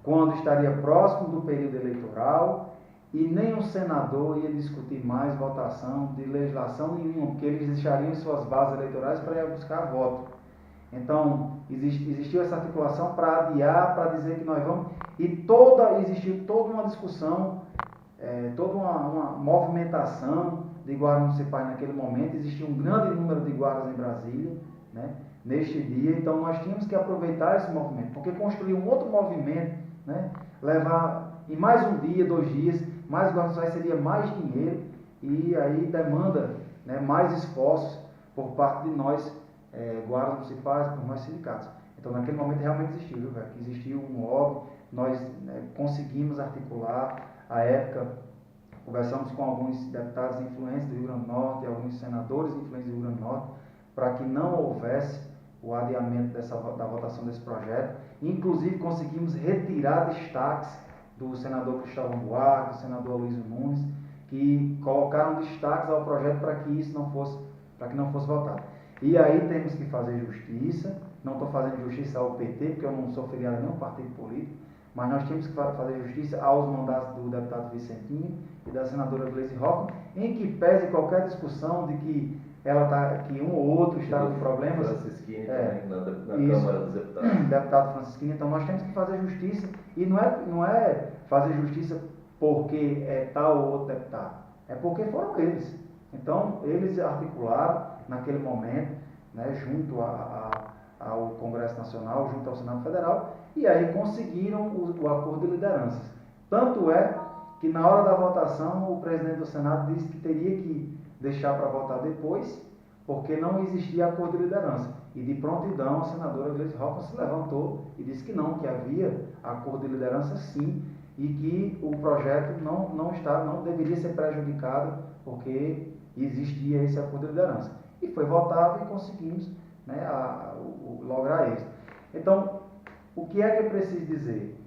quando estaria próximo do período eleitoral, e nenhum senador ia discutir mais votação de legislação nenhuma, porque eles deixariam suas bases eleitorais para ir buscar voto. Então, existiu essa articulação para adiar, para dizer que nós vamos, e existiu toda uma discussão, toda uma movimentação de guardas municipais naquele momento. Existia um grande número de guardas em Brasília, né, neste dia. Então nós tínhamos que aproveitar esse movimento, porque construir um outro movimento, né, levar em mais um dia, 2 dias, mais guardas municipais seria mais dinheiro, e aí demanda, né, mais esforços por parte de nós, guardas municipais, por nós sindicatos. Então naquele momento realmente existiu, viu, velho? Existiu um lobby, nós, né, conseguimos articular. À época, conversamos com alguns deputados influentes do Rio Grande do Norte, alguns senadores influentes do Rio Grande do Norte, para que não houvesse o adiamento da votação desse projeto. Inclusive, conseguimos retirar destaques do senador Cristóvão Buarque, do senador Aloysio Nunes, que colocaram destaques ao projeto para que isso não fosse votado. E aí temos que fazer justiça. Não estou fazendo justiça ao PT, porque eu não sou filiado a nenhum partido político, mas nós temos que fazer justiça aos mandatos do deputado Vicentinho e da senadora Gleisi Hoffmann, em que pese qualquer discussão de que que um ou outro está com problemas. Francisquini também, na Câmara dos Deputados. Deputado Francisquini. Então nós temos que fazer justiça, e não é fazer justiça porque é tal ou outro deputado, é porque foram eles. Então eles articularam naquele momento, né, junto ao Congresso Nacional, junto ao Senado Federal, e aí conseguiram o acordo de lideranças. Tanto é que na hora da votação o presidente do Senado disse que teria que deixar para votar depois, porque não existia acordo de liderança. E de prontidão a senadora Gleisi Hoffmann se levantou e disse que não, que havia acordo de liderança sim, e que o projeto não deveria ser prejudicado, porque existia esse acordo de liderança. E foi votado e conseguimos, né, lograr isso. Então, o que é que eu preciso dizer?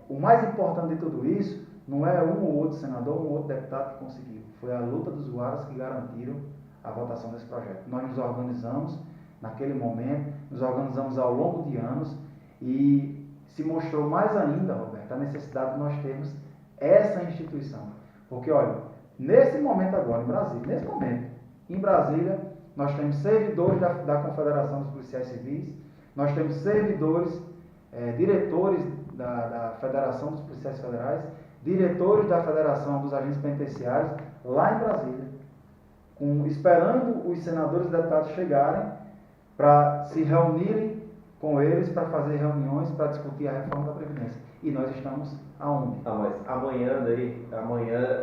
O mais importante de tudo isso não é um ou outro senador, um ou outro deputado que conseguiu. Foi a luta dos guardas que garantiram a votação desse projeto. Nós nos organizamos naquele momento, nos organizamos ao longo de anos, e se mostrou mais ainda, Roberto, a necessidade de nós termos essa instituição. Porque, olha, nesse momento agora, em Brasília, nós temos servidores da Confederação dos Policiais Civis, nós temos servidores, diretores da Federação dos Policiais Federais, diretores da Federação dos Agentes Penitenciários, lá em Brasília, esperando os senadores e deputados chegarem para se reunirem com eles, para fazer reuniões, para discutir a reforma da Previdência. E nós estamos aonde? Mas amanhã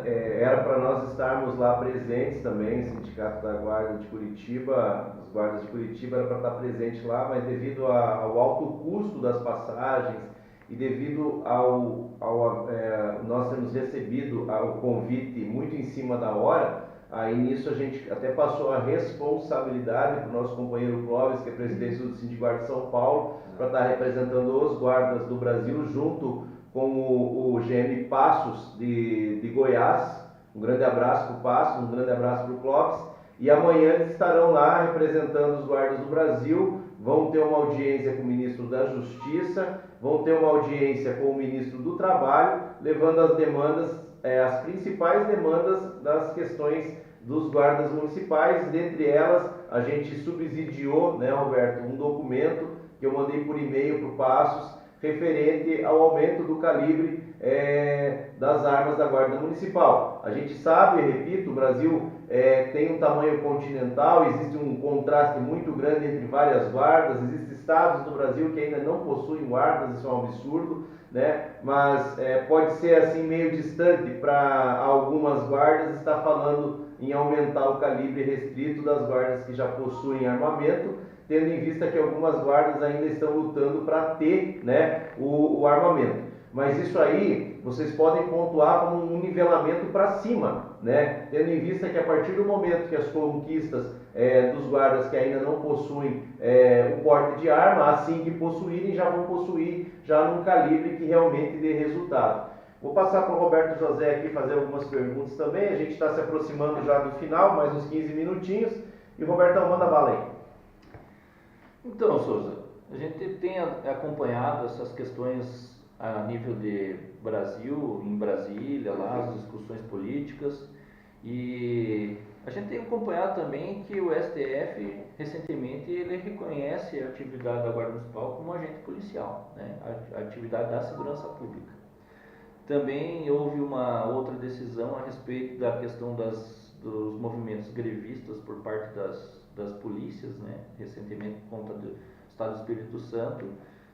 era para nós estarmos lá presentes também, Sindicato da Guarda de Curitiba, os guardas de Curitiba era para estar presente lá, mas devido ao alto custo das passagens e devido nós termos recebido o convite muito em cima da hora, aí nisso a gente até passou a responsabilidade para o nosso companheiro Clóvis, que é presidente do Sindicato de São Paulo, para estar representando os guardas do Brasil, junto com o GM Passos de Goiás. Um grande abraço para o Passos, um grande abraço para o Clóvis. E amanhã eles estarão lá representando os guardas do Brasil, vão ter uma audiência com o ministro da Justiça, vão ter uma audiência com o ministro do Trabalho, levando as demandas, as principais demandas das questões dos guardas municipais. Dentre elas, a gente subsidiou, né, Roberto, um documento que eu mandei por e-mail para o Passos, referente ao aumento do calibre das armas da Guarda Municipal. A gente sabe, repito, o Brasil tem um tamanho continental, existe um contraste muito grande entre várias guardas, existem estados do Brasil que ainda não possuem guardas, isso é um absurdo, né? Mas pode ser assim meio distante para algumas guardas estar falando em aumentar o calibre restrito das guardas que já possuem armamento, tendo em vista que algumas guardas ainda estão lutando para ter, né, o armamento. Mas isso aí vocês podem pontuar como um nivelamento para cima, né? Tendo em vista que a partir do momento que as conquistas dos guardas que ainda não possuem o porte de arma, assim que possuírem, já vão possuir já num calibre que realmente dê resultado. Vou passar para o Roberto José aqui fazer algumas perguntas também. A gente está se aproximando já do final, mais uns 15 minutinhos. E Robertão, manda bala aí. Então, Souza, a gente tem acompanhado essas questões a nível de Brasil, em Brasília, lá as discussões políticas, e a gente tem acompanhado também que o STF recentemente ele reconhece a atividade da Guarda Municipal como agente policial, né? A atividade da segurança pública. Também houve uma outra decisão a respeito da questão dos movimentos grevistas por parte das polícias, né? Recentemente, por conta do Estado do Espírito Santo,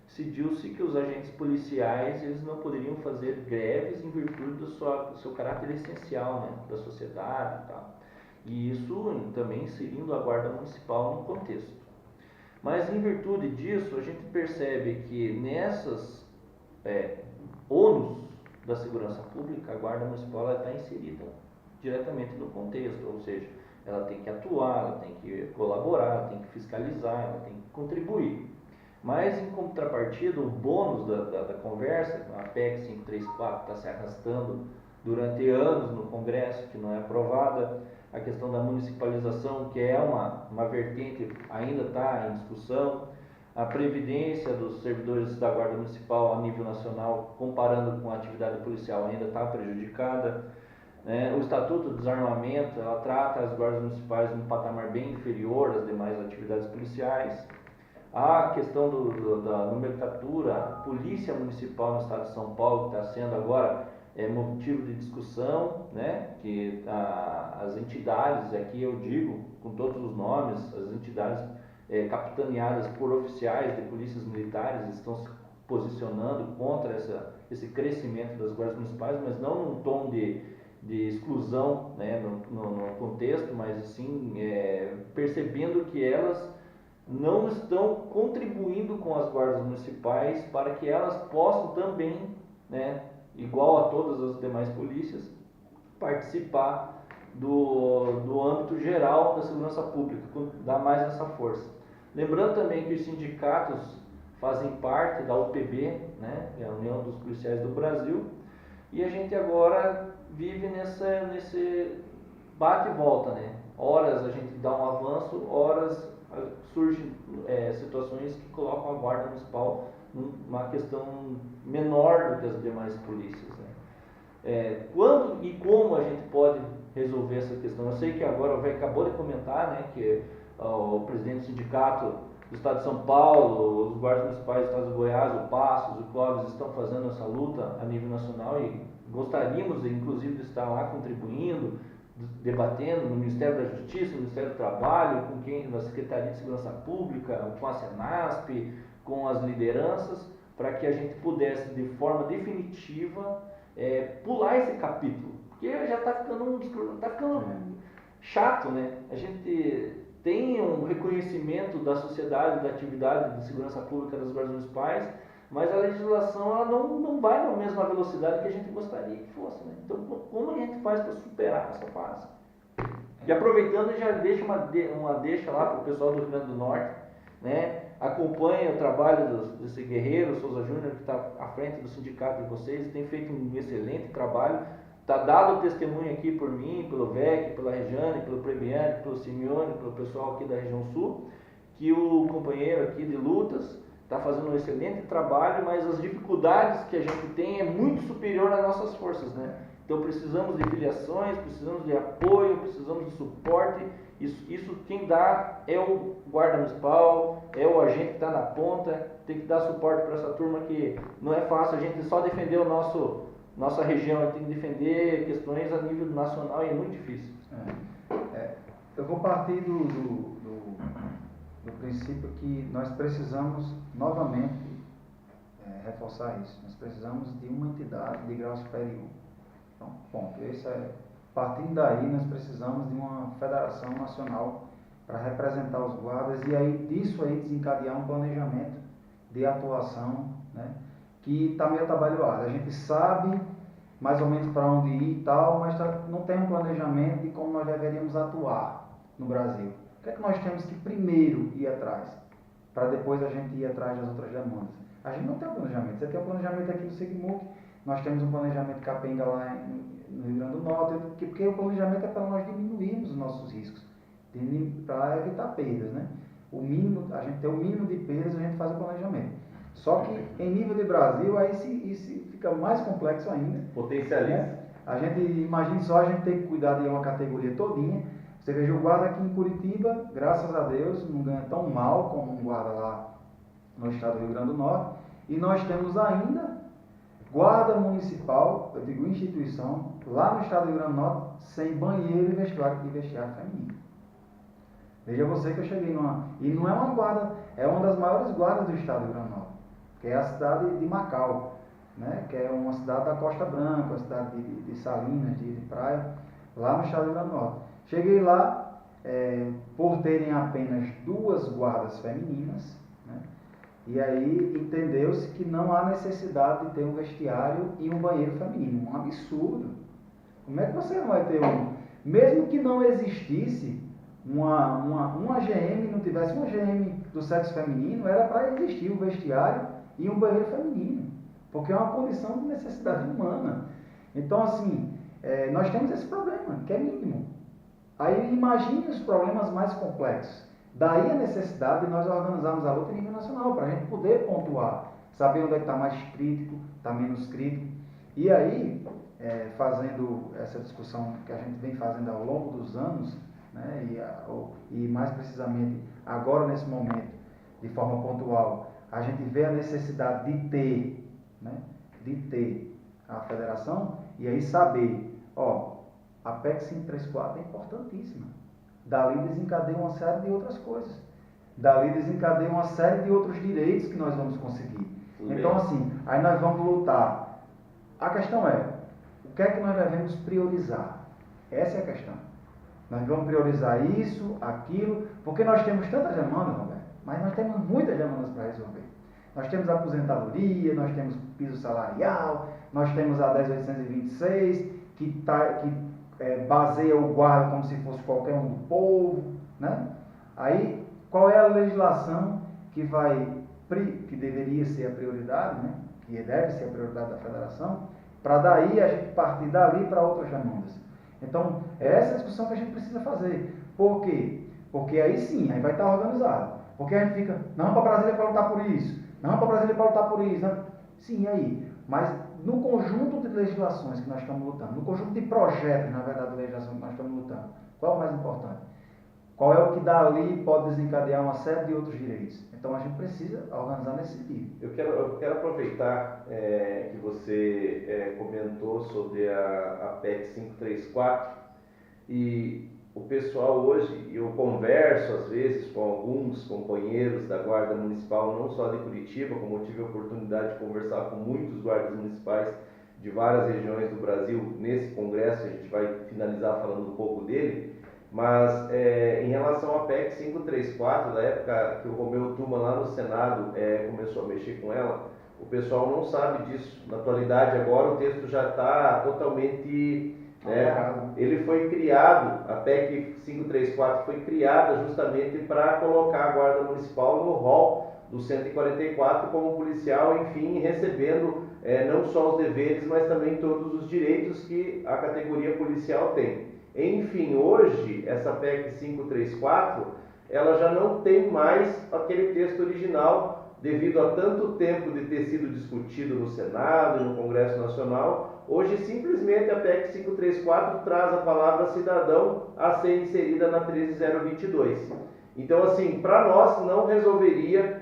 decidiu-se que os agentes policiais eles não poderiam fazer greves em virtude do seu caráter essencial, né? Da sociedade e tal. E isso também inserindo a Guarda Municipal no contexto. Mas em virtude disso, a gente percebe que nessas ônus da segurança pública, a Guarda Municipal está inserida diretamente no contexto, ou seja, ela tem que atuar, ela tem que colaborar, ela tem que fiscalizar, ela tem que contribuir. Mas, em contrapartida, o bônus da conversa, a PEC 534 está se arrastando durante anos no Congresso, que não é aprovada, a questão da municipalização, que é uma vertente, ainda está em discussão, a previdência dos servidores da Guarda Municipal a nível nacional, comparando com a atividade policial, ainda está prejudicada. O Estatuto do Desarmamento, ela trata as guardas municipais num patamar bem inferior às demais atividades policiais. A questão da nomenclatura, a Polícia Municipal no Estado de São Paulo, que está sendo agora motivo de discussão, né? Que as entidades, aqui eu digo com todos os nomes, as entidades capitaneadas por oficiais de polícias militares estão se posicionando contra esse crescimento das guardas municipais, mas não num tom de exclusão, né, no contexto, mas sim percebendo que elas não estão contribuindo com as guardas municipais para que elas possam também, né, igual a todas as demais polícias, participar do âmbito geral da segurança pública, dar mais essa força. Lembrando também que os sindicatos fazem parte da UPB, né, que é a União dos Policiais do Brasil, e a gente agora vive nesse bate e volta, né? Horas a gente dá um avanço, horas surgem situações que colocam a Guarda Municipal numa questão menor do que as demais polícias, né? Quando e como a gente pode resolver essa questão? Eu sei que agora o Véio acabou de comentar, né, que o presidente do sindicato do Estado de São Paulo, os guardas municipais do Estado de Goiás, o Passos, o Clóvis estão fazendo essa luta a nível nacional e gostaríamos, inclusive, de estar lá contribuindo, debatendo no Ministério da Justiça, no Ministério do Trabalho, na Secretaria de Segurança Pública, com a Senasp, com as lideranças, para que a gente pudesse, de forma definitiva, pular esse capítulo. Porque já está ficando chato, né? A gente tem um reconhecimento da sociedade, da atividade de segurança pública das guardas municipais, mas a legislação ela não vai na mesma velocidade que a gente gostaria que fosse, né? Então, como a gente faz para superar essa fase? E aproveitando, já deixa uma deixa lá para o pessoal do Rio Grande do Norte, né? Acompanha o trabalho desse guerreiro, Souza Júnior, que está à frente do sindicato de vocês, tem feito um excelente trabalho. Está dado o testemunho aqui por mim, pelo VEC, pela Rejane, pelo Prebiane, pelo Simeone, pelo pessoal aqui da região sul, que o companheiro aqui de lutas está fazendo um excelente trabalho, mas as dificuldades que a gente tem é muito superior às nossas forças, né? Então precisamos de filiações, precisamos de apoio, precisamos de suporte. Isso quem dá é o guarda municipal, é o agente que está na ponta, tem que dar suporte para essa turma que não é fácil a gente só defender nossa região, tem que defender questões a nível nacional e é muito difícil. Eu vou partir do princípio que nós precisamos novamente reforçar isso. Nós precisamos de uma entidade de grau superior. Então, ponto. Partindo daí, nós precisamos de uma federação nacional para representar os guardas e aí disso aí desencadear um planejamento de atuação, né, que está meio atabalhoado. A gente sabe mais ou menos para onde ir e tal, mas não tem um planejamento de como nós deveríamos atuar no Brasil. O que é que nós temos que primeiro ir atrás, para depois a gente ir atrás das outras demandas? A gente não tem um planejamento. Você tem um planejamento aqui no SIGMUC, nós temos um planejamento capenga lá no Rio Grande do Norte, porque o planejamento é para nós diminuirmos os nossos riscos, para evitar perdas, né? o mínimo, a gente tem o mínimo de peso, a gente faz o planejamento. Só que em nível de Brasil, aí isso fica mais complexo ainda. Potencializa. Né? A gente, imagine só, a gente tem que cuidar de uma categoria todinha. Você veja, o guarda aqui em Curitiba, graças a Deus, não ganha tão mal como um guarda lá no estado do Rio Grande do Norte. E nós temos ainda guarda municipal, eu digo instituição, lá no estado do Rio Grande do Norte, sem banheiro e vestiário feminino. Veja você que eu cheguei numa... E não é uma guarda, é uma das maiores guardas do estado do Rio Grande do Norte, que é a cidade de Macau, né? Que é uma cidade da Costa Branca, uma cidade de Salinas, de praia, lá no estado do Rio Grande do Norte. Cheguei lá, por terem apenas 2 guardas femininas, né? E aí entendeu-se que não há necessidade de ter um vestiário e um banheiro feminino. Um absurdo. Como é que você não vai ter um? Mesmo que não existisse uma GM, não tivesse uma GM do sexo feminino, era para existir um vestiário e um banheiro feminino. Porque é uma condição de necessidade humana. Então, assim, nós temos esse problema, que é mínimo. Aí imagine os problemas mais complexos. Daí a necessidade de nós organizarmos a luta em nível nacional, para a gente poder pontuar, saber onde é que está mais crítico, está menos crítico. E aí, fazendo essa discussão que a gente vem fazendo ao longo dos anos, né, e mais precisamente agora nesse momento, de forma pontual, a gente vê a necessidade de ter, né, a federação, e aí saber, a PEC 534 é importantíssima. Dali desencadeia uma série de outras coisas. Dali desencadeia uma série de outros direitos que nós vamos conseguir. Então, assim, aí nós vamos lutar. A questão é, o que é que nós devemos priorizar? Essa é a questão. Nós vamos priorizar isso, aquilo, porque nós temos tantas demandas, Roberto, mas nós temos muitas demandas para resolver. Nós temos aposentadoria, nós temos piso salarial, nós temos a 10.826, que baseia o guarda como se fosse qualquer um do povo, né? Aí, qual é a legislação que deveria ser a prioridade, né? Que deve ser a prioridade da federação, para daí a gente partir dali para outras demandas. Então, é essa discussão que a gente precisa fazer. Por quê? Porque aí sim, aí vai estar organizado. Porque a gente fica, não vamos para Brasília para lutar por isso, não vamos para Brasília para lutar por isso. Não. Sim, aí. Mas no conjunto de legislações que nós estamos lutando, no conjunto de projetos, na verdade, de legislação que nós estamos lutando, qual é o mais importante? Qual é o que dali pode desencadear uma série de outros direitos? Então a gente precisa organizar nesse sentido. Eu quero aproveitar que você comentou sobre a PEC 534 e o pessoal hoje, eu converso às vezes com alguns companheiros da Guarda Municipal, não só de Curitiba, como eu tive a oportunidade de conversar com muitos guardas municipais de várias regiões do Brasil. Nesse congresso a gente vai finalizar falando um pouco dele, mas em relação à PEC 534, da época que o Romeu Tuma lá no Senado começou a mexer com ela, o pessoal não sabe disso. Na atualidade agora o texto já está totalmente... ele foi criado, a PEC 534 foi criada justamente para colocar a Guarda Municipal no rol do 144 como policial, enfim, recebendo não só os deveres, mas também todos os direitos que a categoria policial tem. Enfim, hoje, essa PEC 534, ela já não tem mais aquele texto original, devido a tanto tempo de ter sido discutido no Senado e no Congresso Nacional. Hoje, simplesmente, a PEC 534 traz a palavra cidadão a ser inserida na 13022. Então, assim, para nós não resolveria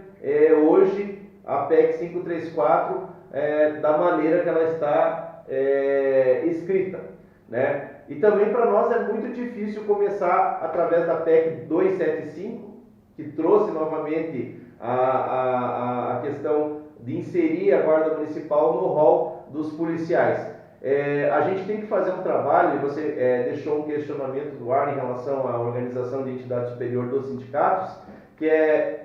hoje a PEC 534 da maneira que ela está escrita, né? E também para nós é muito difícil começar através da PEC 275, que trouxe novamente a questão de inserir a Guarda Municipal no rol dos policiais. A gente tem que fazer um trabalho, e você deixou um questionamento do ar em relação à organização de entidade superior dos sindicatos, que é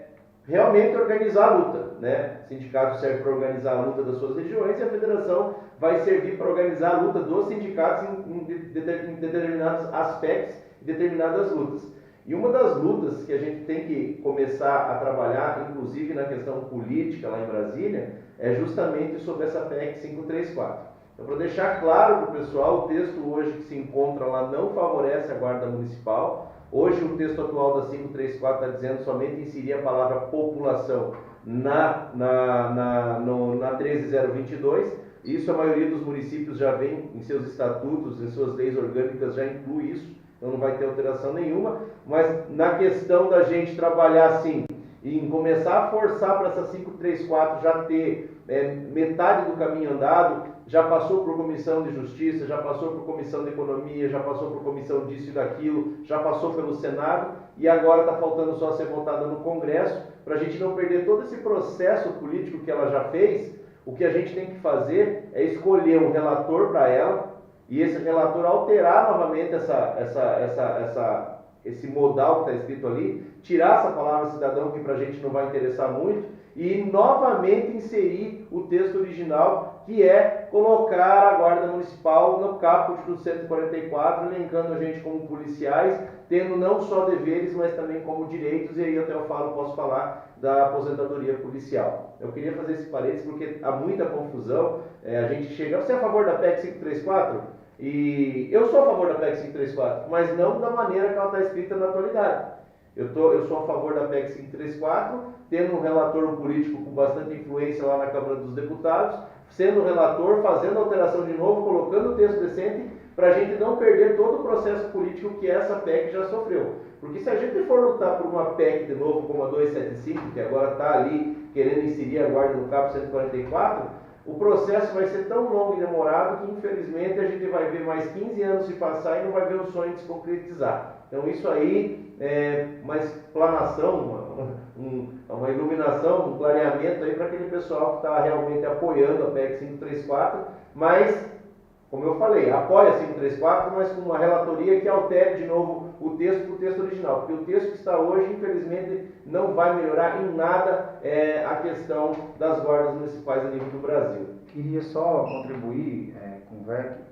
realmente organizar a luta, né? O sindicato serve para organizar a luta das suas regiões e a federação vai servir para organizar a luta dos sindicatos em determinados aspectos e determinadas lutas. E uma das lutas que a gente tem que começar a trabalhar, inclusive na questão política lá em Brasília, é justamente sobre essa PEC 534. Então, para deixar claro para o pessoal, o texto hoje que se encontra lá não favorece a Guarda Municipal. Hoje o texto atual da 534 está dizendo somente inserir a palavra população na 13022. Isso a maioria dos municípios já vem em seus estatutos, em suas leis orgânicas já inclui isso, então não vai ter alteração nenhuma. Mas na questão da gente trabalhar assim, e começar a forçar para essa 534 já ter metade do caminho andado, já passou por comissão de justiça, já passou por comissão de economia, já passou por comissão disso e daquilo, já passou pelo Senado e agora está faltando só ser votada no Congresso, para a gente não perder todo esse processo político que ela já fez. O que a gente tem que fazer é escolher um relator para ela e esse relator alterar novamente esse modal que está escrito ali, tirar essa palavra cidadão que para a gente não vai interessar muito e novamente inserir o texto original, que é colocar a Guarda Municipal no caput do 144, elencando a gente como policiais, tendo não só deveres, mas também como direitos, e aí até eu posso falar da aposentadoria policial. Eu queria fazer esse parênteses porque há muita confusão, a gente chega, você é a favor da PEC 534? E eu sou a favor da PEC 534, mas não da maneira que ela está escrita na atualidade. Eu sou a favor da PEC 534, tendo um relator político com bastante influência lá na Câmara dos Deputados, sendo relator, fazendo alteração de novo, colocando o texto decente, para a gente não perder todo o processo político que essa PEC já sofreu. Porque se a gente for lutar por uma PEC de novo, como a 275, que agora está ali querendo inserir a guarda no CAP 144, o processo vai ser tão longo e demorado que, infelizmente, a gente vai ver mais 15 anos se passar e não vai ver o sonho de se concretizar. Então, isso aí é uma explanação, uma iluminação, um clareamento aí para aquele pessoal que está realmente apoiando a PEC 534, mas, como eu falei, apoia a 534, mas com uma relatoria que altere de novo o texto para o texto original, porque o texto que está hoje, infelizmente, não vai melhorar em nada a questão das guardas municipais a nível do Brasil. Queria só contribuir com o VEC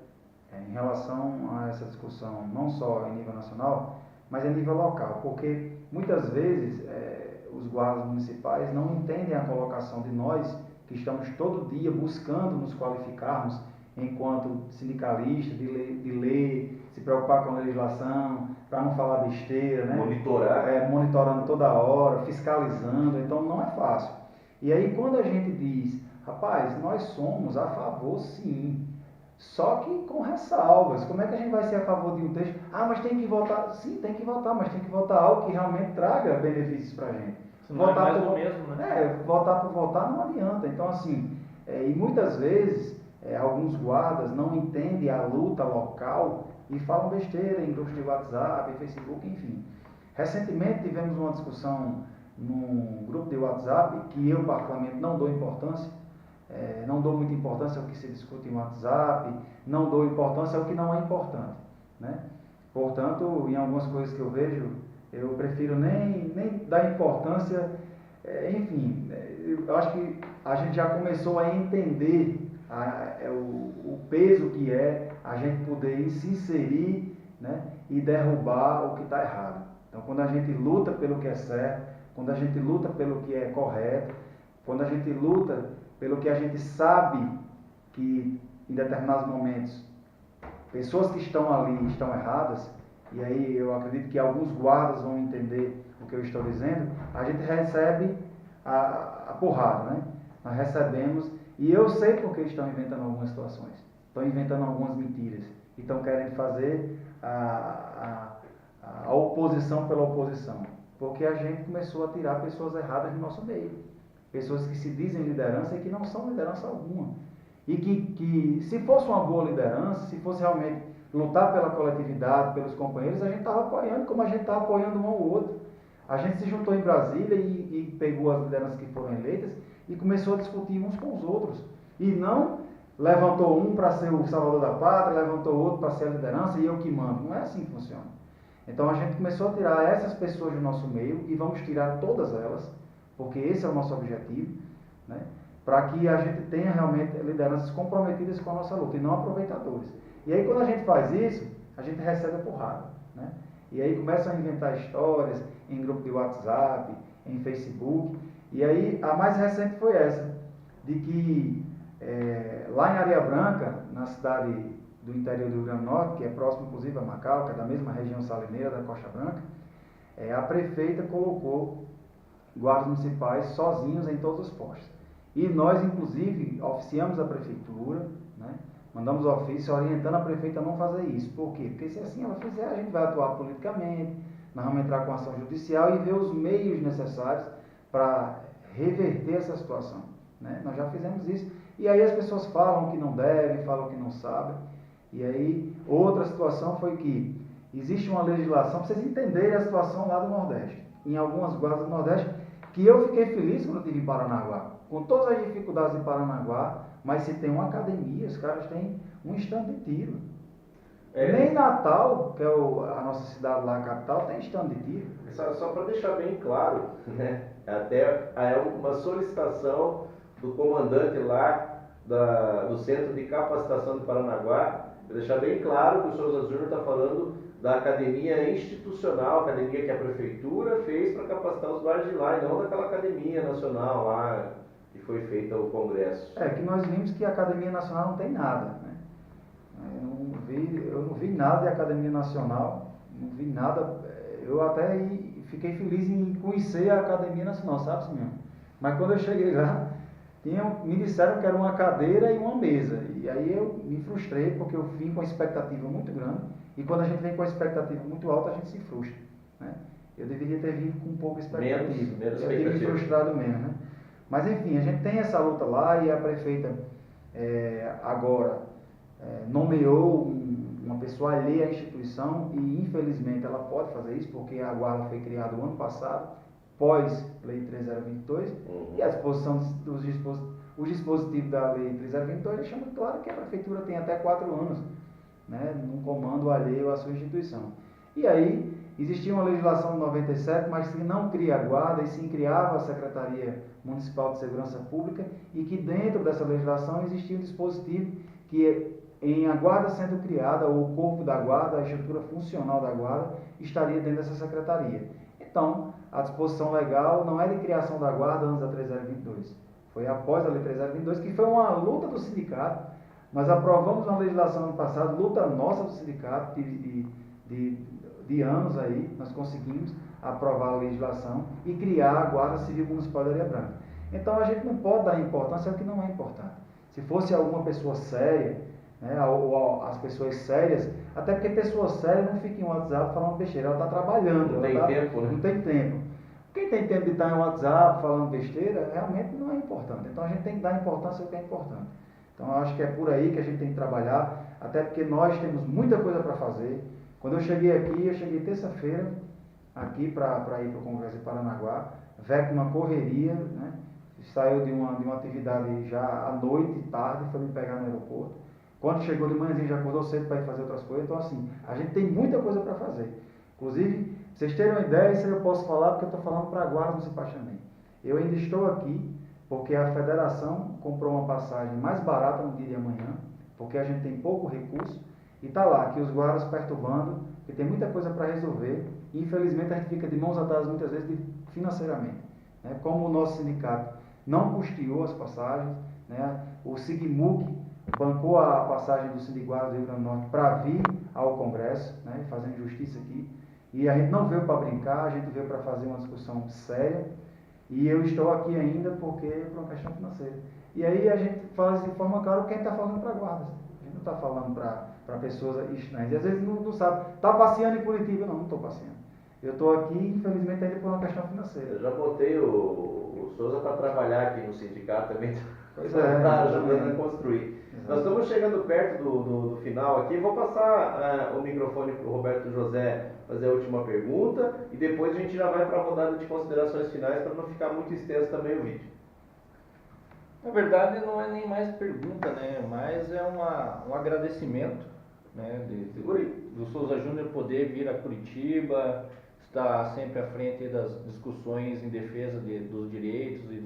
em relação a essa discussão, não só em nível nacional, mas em nível local, porque muitas vezes os guardas municipais não entendem a colocação de nós, que estamos todo dia buscando nos qualificarmos enquanto sindicalista, de ler, se preocupar com a legislação, para não falar besteira, né? Monitorar. Monitorando toda hora, fiscalizando, então não é fácil. E aí quando a gente diz, rapaz, nós somos a favor sim, só que com ressalvas. Como é que a gente vai ser a favor de um texto? Ah, mas tem que votar. Sim, tem que votar, mas tem que votar algo que realmente traga benefícios para a gente. Votar mais do mesmo, né? Votar por votar não adianta. Então, assim, e muitas vezes alguns guardas não entendem a luta local e falam besteira em grupos de WhatsApp, Facebook, enfim. Recentemente tivemos uma discussão num grupo de WhatsApp que eu particularmente não dou importância. Não dou muita importância ao que se discute em WhatsApp, não dou importância ao que não é importante, né? Portanto, em algumas coisas que eu vejo, eu prefiro nem dar importância, enfim, eu acho que a gente já começou a entender o peso que é a gente poder se inserir, né, e derrubar o que está errado. Então, quando a gente luta pelo que é certo, quando a gente luta pelo que é correto, quando a gente luta pelo que a gente sabe que em determinados momentos pessoas que estão ali estão erradas, e aí eu acredito que alguns guardas vão entender o que eu estou dizendo, a gente recebe a porrada, né? Nós recebemos, e eu sei porque estão inventando algumas situações, estão inventando algumas mentiras, e estão querendo fazer a oposição pela oposição, porque a gente começou a tirar pessoas erradas do nosso meio. Pessoas que se dizem liderança e que não são liderança alguma. E que se fosse uma boa liderança, se fosse realmente lutar pela coletividade, pelos companheiros, a gente estava apoiando como a gente está apoiando um ao outro. A gente se juntou em Brasília e pegou as lideranças que foram eleitas e começou a discutir uns com os outros. E não levantou um para ser o salvador da pátria, levantou outro para ser a liderança e eu que mando. Não é assim que funciona. Então a gente começou a tirar essas pessoas do nosso meio e vamos tirar todas elas, porque esse é o nosso objetivo, né? Para que a gente tenha realmente lideranças comprometidas com a nossa luta e não aproveitadores. E aí quando a gente faz isso, a gente recebe a porrada, né? E aí começam a inventar histórias em grupo de WhatsApp, em Facebook, e aí a mais recente foi essa, de que lá em Areia Branca, na cidade do interior do Rio Grande do Norte, que é próximo inclusive a Macau, que é da mesma região salineira da Costa Branca, a prefeita colocou guardas municipais sozinhos em todos os postos. E nós, inclusive, oficiamos a prefeitura, né? Mandamos ofício orientando a prefeita a não fazer isso. Por quê? Porque se assim ela fizer, a gente vai atuar politicamente, nós vamos entrar com ação judicial e ver os meios necessários para reverter essa situação, né? Nós já fizemos isso. E aí as pessoas falam que não devem, falam que não sabem. E aí, outra situação foi que existe uma legislação, para vocês entenderem a situação lá do Nordeste. Em algumas guardas do Nordeste, que eu fiquei feliz quando eu estive em Paranaguá. Com todas as dificuldades em Paranaguá, mas se tem uma academia, os caras têm um estande de tiro. Nem Natal, que é a nossa cidade lá, a capital, tem estande de tiro. Só para deixar bem claro, né? Até é uma solicitação do comandante lá do Centro de Capacitação de Paranaguá, para deixar bem claro que o Souza Júnior está falando da academia institucional, academia que a prefeitura fez para capacitar os guardas de lá, e não daquela academia nacional lá que foi feita o congresso. Que nós vimos que a Academia Nacional não tem nada, né? Eu não vi nada de Academia Nacional, não vi nada. Eu até fiquei feliz em conhecer a Academia Nacional, sabe, senhor? Mas quando eu cheguei lá, me disseram que era uma cadeira e uma mesa. E aí eu me frustrei, porque eu vim com uma expectativa muito grande. E quando a gente vem com uma expectativa muito alta, a gente se frustra, né? Eu deveria ter vindo com pouca expectativa. Menos eu tive frustrado menos, né? Mas enfim, a gente tem essa luta lá e a prefeita agora nomeou uma pessoa alheia à instituição e infelizmente ela pode fazer isso porque a guarda foi criada o ano passado, pós Lei 3022, e a disposição os dispositivos da Lei 3022 deixam muito claro que a prefeitura tem até 4 anos, né, num comando alheio à sua instituição. E aí, existia uma legislação de 97, mas que não cria a guarda, e sim criava a Secretaria Municipal de Segurança Pública, e que dentro dessa legislação existia um dispositivo que, em a guarda sendo criada, ou o corpo da guarda, a estrutura funcional da guarda, estaria dentro dessa secretaria. Então, a disposição legal não é de criação da guarda antes da 3022. Foi após a Lei 3022, que foi uma luta do sindicato. Nós aprovamos uma legislação ano passado, luta nossa do sindicato, de anos aí, nós conseguimos aprovar a legislação e criar a Guarda Civil Municipal de Areia Branca. Então a gente não pode dar importância ao que não é importante. Se fosse alguma pessoa séria, né, ou as pessoas sérias, até porque pessoa séria não fica em WhatsApp falando besteira, ela está trabalhando. Não tem tempo, né? Não tem tempo. Quem tem tempo de estar em WhatsApp falando besteira, realmente não é importante. Então a gente tem que dar importância ao que é importante. Então eu acho que é por aí que a gente tem que trabalhar, até porque nós temos muita coisa para fazer. Quando eu cheguei terça-feira aqui para ir para o Congresso de Paranaguá, veio com uma correria, né? Saiu de uma atividade já à noite, tarde, foi me pegar no aeroporto. Quando chegou de manhãzinha já acordou cedo para ir fazer outras coisas. Então assim, a gente tem muita coisa para fazer. Inclusive, vocês terem uma ideia, isso eu posso falar porque eu estou falando para a Guarda Municipal também. Eu ainda estou aqui porque a federação comprou uma passagem mais barata no dia de amanhã, porque a gente tem pouco recurso, e está lá, que os guardas perturbando, que tem muita coisa para resolver, e infelizmente a gente fica de mãos atadas muitas vezes financeiramente, né? Como o nosso sindicato não custeou as passagens, né? O Sigmuc bancou a passagem do Sindiguarda do Rio Grande do Norte para vir ao Congresso, né? Fazendo justiça aqui, e a gente não veio para brincar, a gente veio para fazer uma discussão séria, e eu estou aqui ainda porque por uma questão financeira. E aí a gente faz de forma clara quem está falando para guardas. A gente não está falando para pessoas estranhas. E às vezes não sabe. Está passeando em Curitiba? Não estou passeando. Eu estou aqui, infelizmente, ainda por uma questão financeira. Eu já botei o Souza para trabalhar aqui no sindicato também. Está ajudando a construir. Exato. Nós estamos chegando perto do final aqui. Vou passar o microfone para o Roberto José fazer a última pergunta e depois a gente já vai para a rodada de considerações finais para não ficar muito extenso também o vídeo. Na verdade não é nem mais pergunta, né? Mas é um agradecimento, né? Do Souza Júnior poder vir a Curitiba, estar sempre à frente das discussões em defesa dos direitos e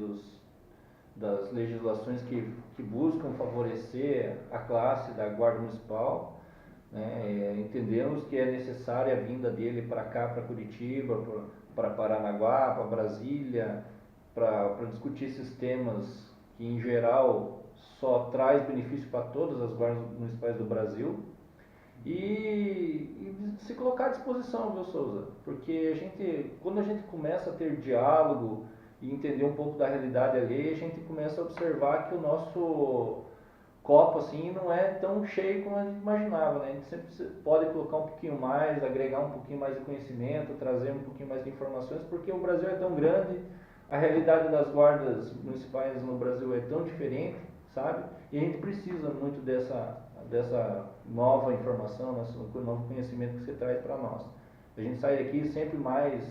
das legislações que buscam favorecer a classe da Guarda Municipal, né? Entendemos que é necessária a vinda dele para cá, para Curitiba, para Paranaguá, para Brasília, para discutir esses temas que em geral só traz benefício para todas as guardas municipais do Brasil, e se colocar à disposição, viu, Souza? Porque quando a gente começa a ter diálogo e entender um pouco da realidade alheia, a gente começa a observar que o nosso copo assim não é tão cheio como a gente imaginava, né? A gente sempre pode colocar um pouquinho mais, agregar um pouquinho mais de conhecimento, trazer um pouquinho mais de informações, porque o Brasil é tão grande, a realidade das guardas municipais no Brasil é tão diferente, sabe? E a gente precisa muito dessa nova informação, desse novo conhecimento que você traz para nós. A gente sai daqui sempre mais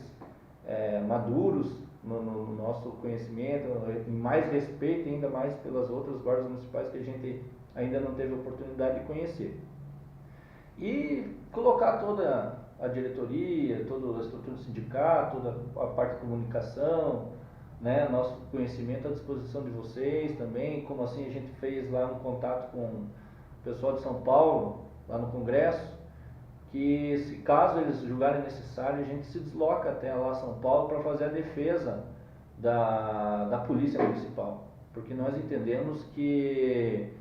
maduros no nosso conhecimento, e mais respeito ainda mais pelas outras guardas municipais que a gente ainda não teve a oportunidade de conhecer. E colocar toda a diretoria, toda a estrutura do sindicato, toda a parte de comunicação, né, nosso conhecimento à disposição de vocês também, como assim a gente fez lá um contato com o pessoal de São Paulo, lá no Congresso, que se caso eles julgarem necessário, a gente se desloca até lá São Paulo para fazer a defesa da Polícia Municipal, porque nós entendemos que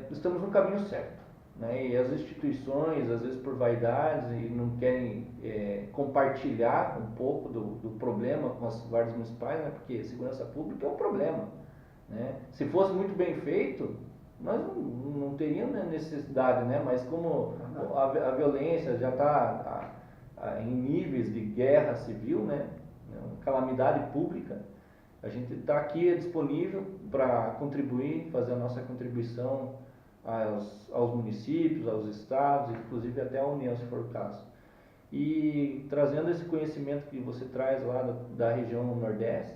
estamos no caminho certo, né? E as instituições, às vezes por vaidades, e não querem compartilhar um pouco do problema com as guardas municipais, né? Porque segurança pública é um problema, né? Se fosse muito bem feito, nós não teríamos necessidade, né? Mas como a violência já está em níveis de guerra civil, né? Calamidade pública, a gente está aqui disponível para contribuir, fazer a nossa contribuição aos municípios, aos estados, inclusive até a União, se for o caso. E trazendo esse conhecimento que você traz lá da região Nordeste,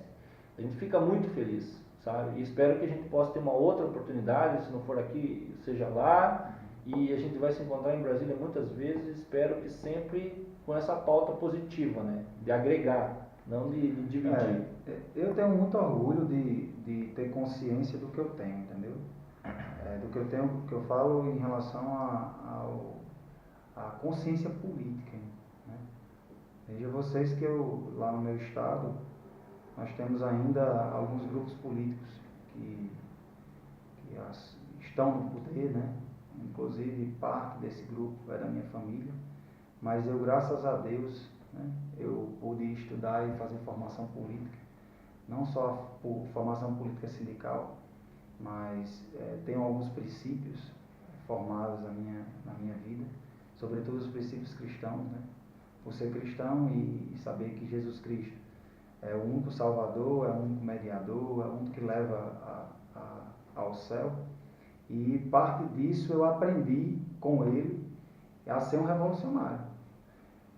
a gente fica muito feliz, sabe? E espero que a gente possa ter uma outra oportunidade, se não for aqui, seja lá, e a gente vai se encontrar em Brasília muitas vezes, espero que sempre com essa pauta positiva, né? De agregar, não de dividir. Eu tenho muito orgulho de ter consciência do que eu tenho, entendeu? Do que eu tenho, que eu falo em relação à consciência política, né? Veja vocês que lá no meu estado, nós temos ainda alguns grupos políticos que estão no poder, né? Inclusive parte desse grupo é da minha família, mas eu, graças a Deus, né, eu pude estudar e fazer formação política, não só por formação política sindical, mas tenho alguns princípios formados na minha vida, sobretudo os princípios cristãos, né? Por ser cristão e saber que Jesus Cristo é o único Salvador, é o único mediador, é o único que leva ao céu. E parte disso eu aprendi com ele a ser um revolucionário.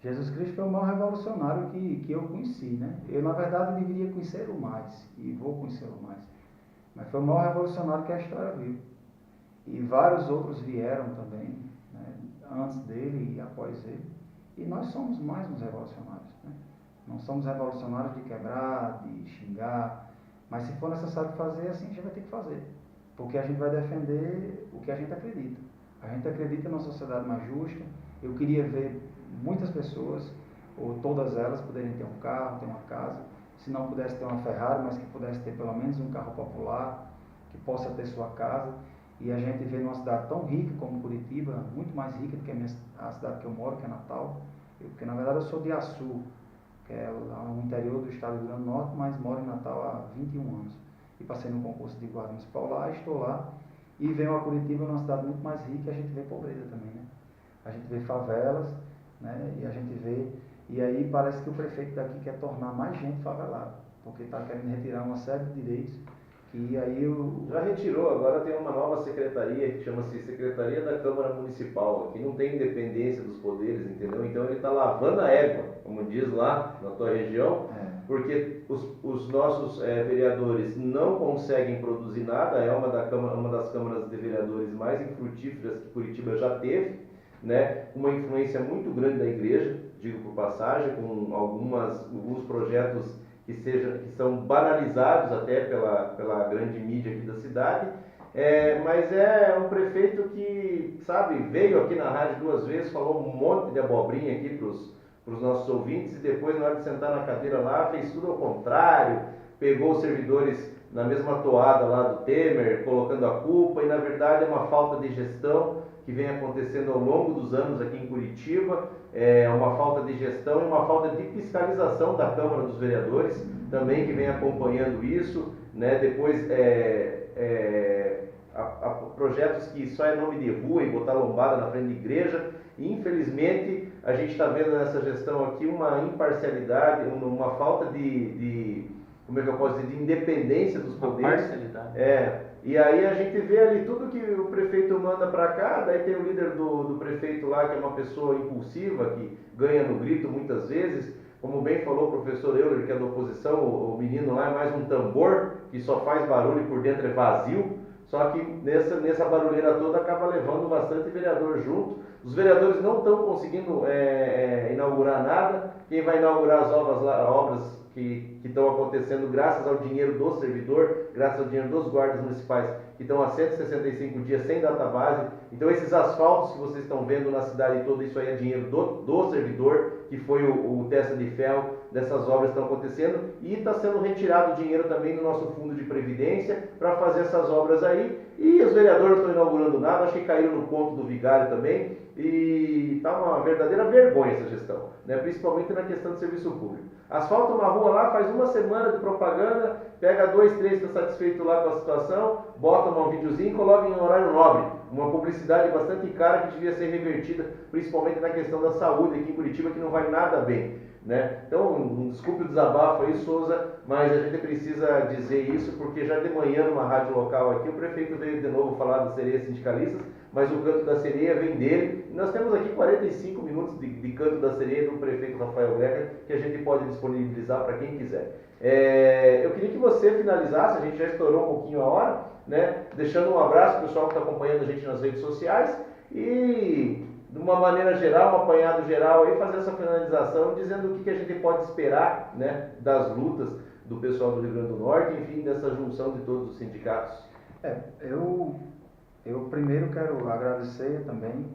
Jesus Cristo foi o maior revolucionário que eu conheci, né? Eu, na verdade, deveria conhecê-lo mais, e vou conhecê-lo mais. Mas foi o maior revolucionário que a história viu. E vários outros vieram também, né, antes dele e após ele. E nós somos mais uns revolucionários, né? Não somos revolucionários de quebrar, de xingar, mas se for necessário fazer, assim a gente vai ter que fazer. Porque a gente vai defender o que a gente acredita. A gente acredita numa sociedade mais justa. Eu queria ver muitas pessoas, ou todas elas, poderem ter um carro, ter uma casa. Se não pudesse ter uma Ferrari, mas que pudesse ter pelo menos um carro popular, que possa ter sua casa. E a gente vê numa cidade tão rica como Curitiba, muito mais rica do que a cidade que eu moro, que é Natal. Porque na verdade eu sou de Açu, que é no interior do estado do Rio Grande do Norte, mas moro em Natal há 21 anos. E passei no concurso de guarda municipal lá, estou lá. E venho a Curitiba, uma cidade muito mais rica, e a gente vê pobreza também, né? A gente vê favelas, né? E a gente vê... E aí parece que o prefeito daqui quer tornar mais gente favelada, porque está querendo retirar uma série de direitos. E aí Já retirou, agora tem uma nova secretaria que chama-se Secretaria da Câmara Municipal, que não tem independência dos poderes, entendeu? Então ele está lavando a égua, como diz lá na tua região, porque os nossos vereadores não conseguem produzir nada, é uma das câmaras de vereadores mais infrutíferas que Curitiba já teve, né? Uma influência muito grande da igreja, digo por passagem, com alguns projetos que são banalizados até pela grande mídia aqui da cidade, mas é um prefeito que, sabe, veio aqui na rádio 2 vezes, falou um monte de abobrinha aqui para os nossos ouvintes, e depois, na hora de sentar na cadeira lá, fez tudo ao contrário, pegou os servidores na mesma toada lá do Temer, colocando a culpa, e na verdade é uma falta de gestão que vem acontecendo ao longo dos anos aqui em Curitiba, uma falta de gestão e uma falta de fiscalização da Câmara dos Vereadores também que vem acompanhando isso, né? Depois projetos que só é nome de rua e botar lombada na frente de igreja, e infelizmente a gente está vendo nessa gestão aqui uma imparcialidade, uma falta como é que eu posso dizer, de independência dos poderes. E aí a gente vê ali tudo que o prefeito manda para cá, daí tem o líder do prefeito lá, que é uma pessoa impulsiva, que ganha no grito muitas vezes, como bem falou o professor Euler, que é da oposição, o menino lá é mais um tambor, que só faz barulho e por dentro é vazio, só que nessa barulheira toda acaba levando bastante vereador junto. Os vereadores não estão conseguindo inaugurar nada. Quem vai inaugurar as obras que estão acontecendo graças ao dinheiro do servidor, graças ao dinheiro dos guardas municipais, que estão há 165 dias sem database. Então esses asfaltos que vocês estão vendo na cidade toda, isso aí é dinheiro do servidor, que foi o testa de ferro dessas obras que estão acontecendo, e está sendo retirado dinheiro também do nosso fundo de previdência para fazer essas obras aí, e os vereadores não estão inaugurando nada, acho que caíram no conto do vigário também, e está uma verdadeira vergonha essa gestão, né? Principalmente na questão do serviço público. Asfalta uma rua lá, faz uma semana de propaganda, pega 2, 3 está satisfeito lá com a situação, bota um videozinho e coloca em horário nobre. Uma publicidade bastante cara que devia ser revertida, principalmente na questão da saúde aqui em Curitiba, que não vai nada bem, né? Então, desculpe o desabafo aí, Souza, mas a gente precisa dizer isso, porque já de manhã numa rádio local aqui, o prefeito veio de novo falar das sereias sindicalistas, mas o canto da sereia vem dele. E nós temos aqui 45 minutos de canto da sereia do prefeito Rafael Greca, que a gente pode disponibilizar para quem quiser. Eu queria que você finalizasse, a gente já estourou um pouquinho a hora, né? Deixando um abraço para o pessoal que está acompanhando a gente nas redes sociais e, de uma maneira geral, um apanhado geral, aí, fazer essa finalização dizendo o que a gente pode esperar, né, das lutas do pessoal do Rio Grande do Norte, enfim, dessa junção de todos os sindicatos. Eu primeiro quero agradecer também,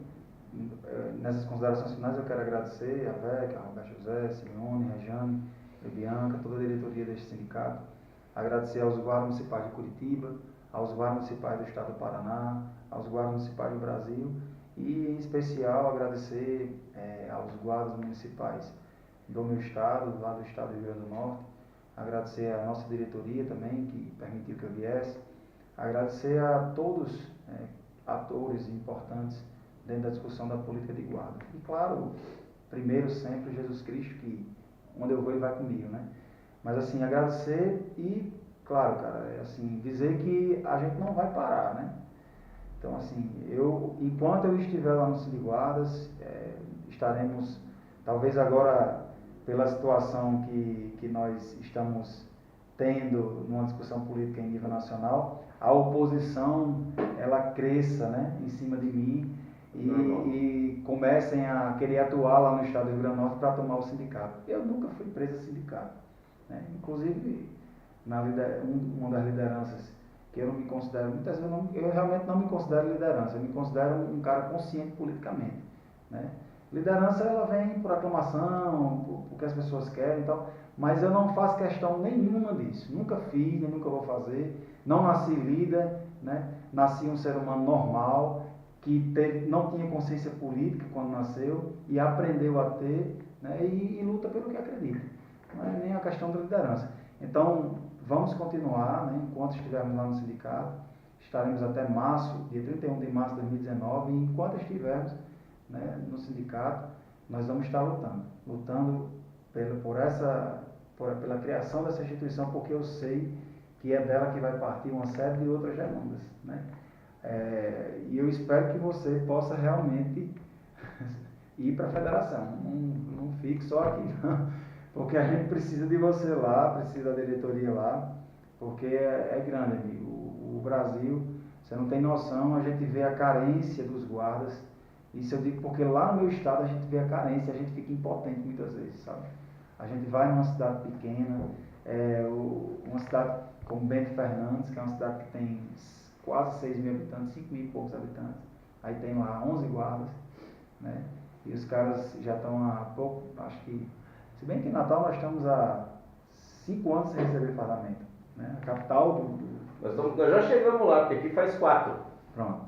nessas considerações finais eu quero agradecer a VEC, a Roberto José, Simeone, Rejane, Bianca, toda a diretoria deste sindicato, agradecer aos guardas municipais de Curitiba, aos guardas municipais do estado do Paraná, aos guardas municipais do Brasil e, em especial, agradecer aos guardas municipais do meu estado, lá do estado do Rio Grande do Norte, agradecer à nossa diretoria também, que permitiu que eu viesse, agradecer a todos atores importantes dentro da discussão da política de guarda. E, claro, primeiro sempre Jesus Cristo, que onde eu vou ele vai comigo, né? Mas, assim, agradecer e, claro, cara, assim, dizer que a gente não vai parar, né? Então, assim, enquanto eu estiver lá no Sindicato de Guardas, estaremos, talvez agora, pela situação que nós estamos tendo numa discussão política em nível nacional, a oposição, ela cresça, né, em cima de mim e comecem a querer atuar lá no estado do Rio Grande do Norte para tomar o sindicato. Eu nunca fui preso a sindicato, né? Inclusive, uma das lideranças que eu não me considero, muitas vezes eu realmente não me considero liderança, eu me considero um cara consciente politicamente, né? Liderança, ela vem por aclamação, porque as pessoas querem e tal, mas eu não faço questão nenhuma disso, nunca fiz, nem nunca vou fazer, não nasci líder, né? Nasci um ser humano normal, que não tinha consciência política quando nasceu e aprendeu a ter, né? E luta pelo que acredita, não é nem a questão da liderança. Então, vamos continuar, né? Enquanto estivermos lá no sindicato, estaremos até março, dia 31 de março de 2019, e enquanto estivermos, né, no sindicato, nós vamos estar lutando pela criação dessa instituição, porque eu sei que é dela que vai partir uma série de outras demandas, né? E eu espero que você possa realmente ir para a federação, não fique só aqui, não, porque a gente precisa de você lá, precisa da diretoria lá, porque é grande, amigo. O Brasil, você não tem noção, a gente vê a carência dos guardas. Isso eu digo porque lá no meu estado a gente vê a carência, a gente fica impotente muitas vezes, sabe? A gente vai numa cidade pequena, uma cidade como Bento Fernandes, que é uma cidade que tem quase 6 mil habitantes, 5 mil e poucos habitantes. Aí tem lá 11 guardas, né? E os caras já estão há pouco, acho que, se bem que em Natal nós estamos há 5 anos sem receber fardamento. né? A capital Nós já chegamos lá, porque aqui faz 4. Pronto.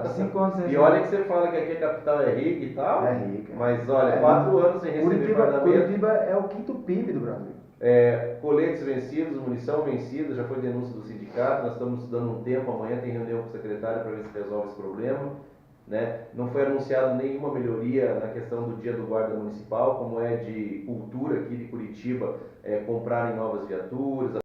Há 5 anos sem E olha que você fala que aqui a capital é rica e tal, É rica. mas olha, 4 anos sem receber pagamento. Curitiba é o quinto PIB do Brasil. Coletes vencidos, munição vencida, já foi denúncia do sindicato, nós estamos dando um tempo, amanhã tem reunião com o secretário para ver se resolve esse problema. Né? Não foi anunciado nenhuma melhoria na questão do dia do guarda municipal, como é de cultura aqui de Curitiba, comprarem novas viaturas.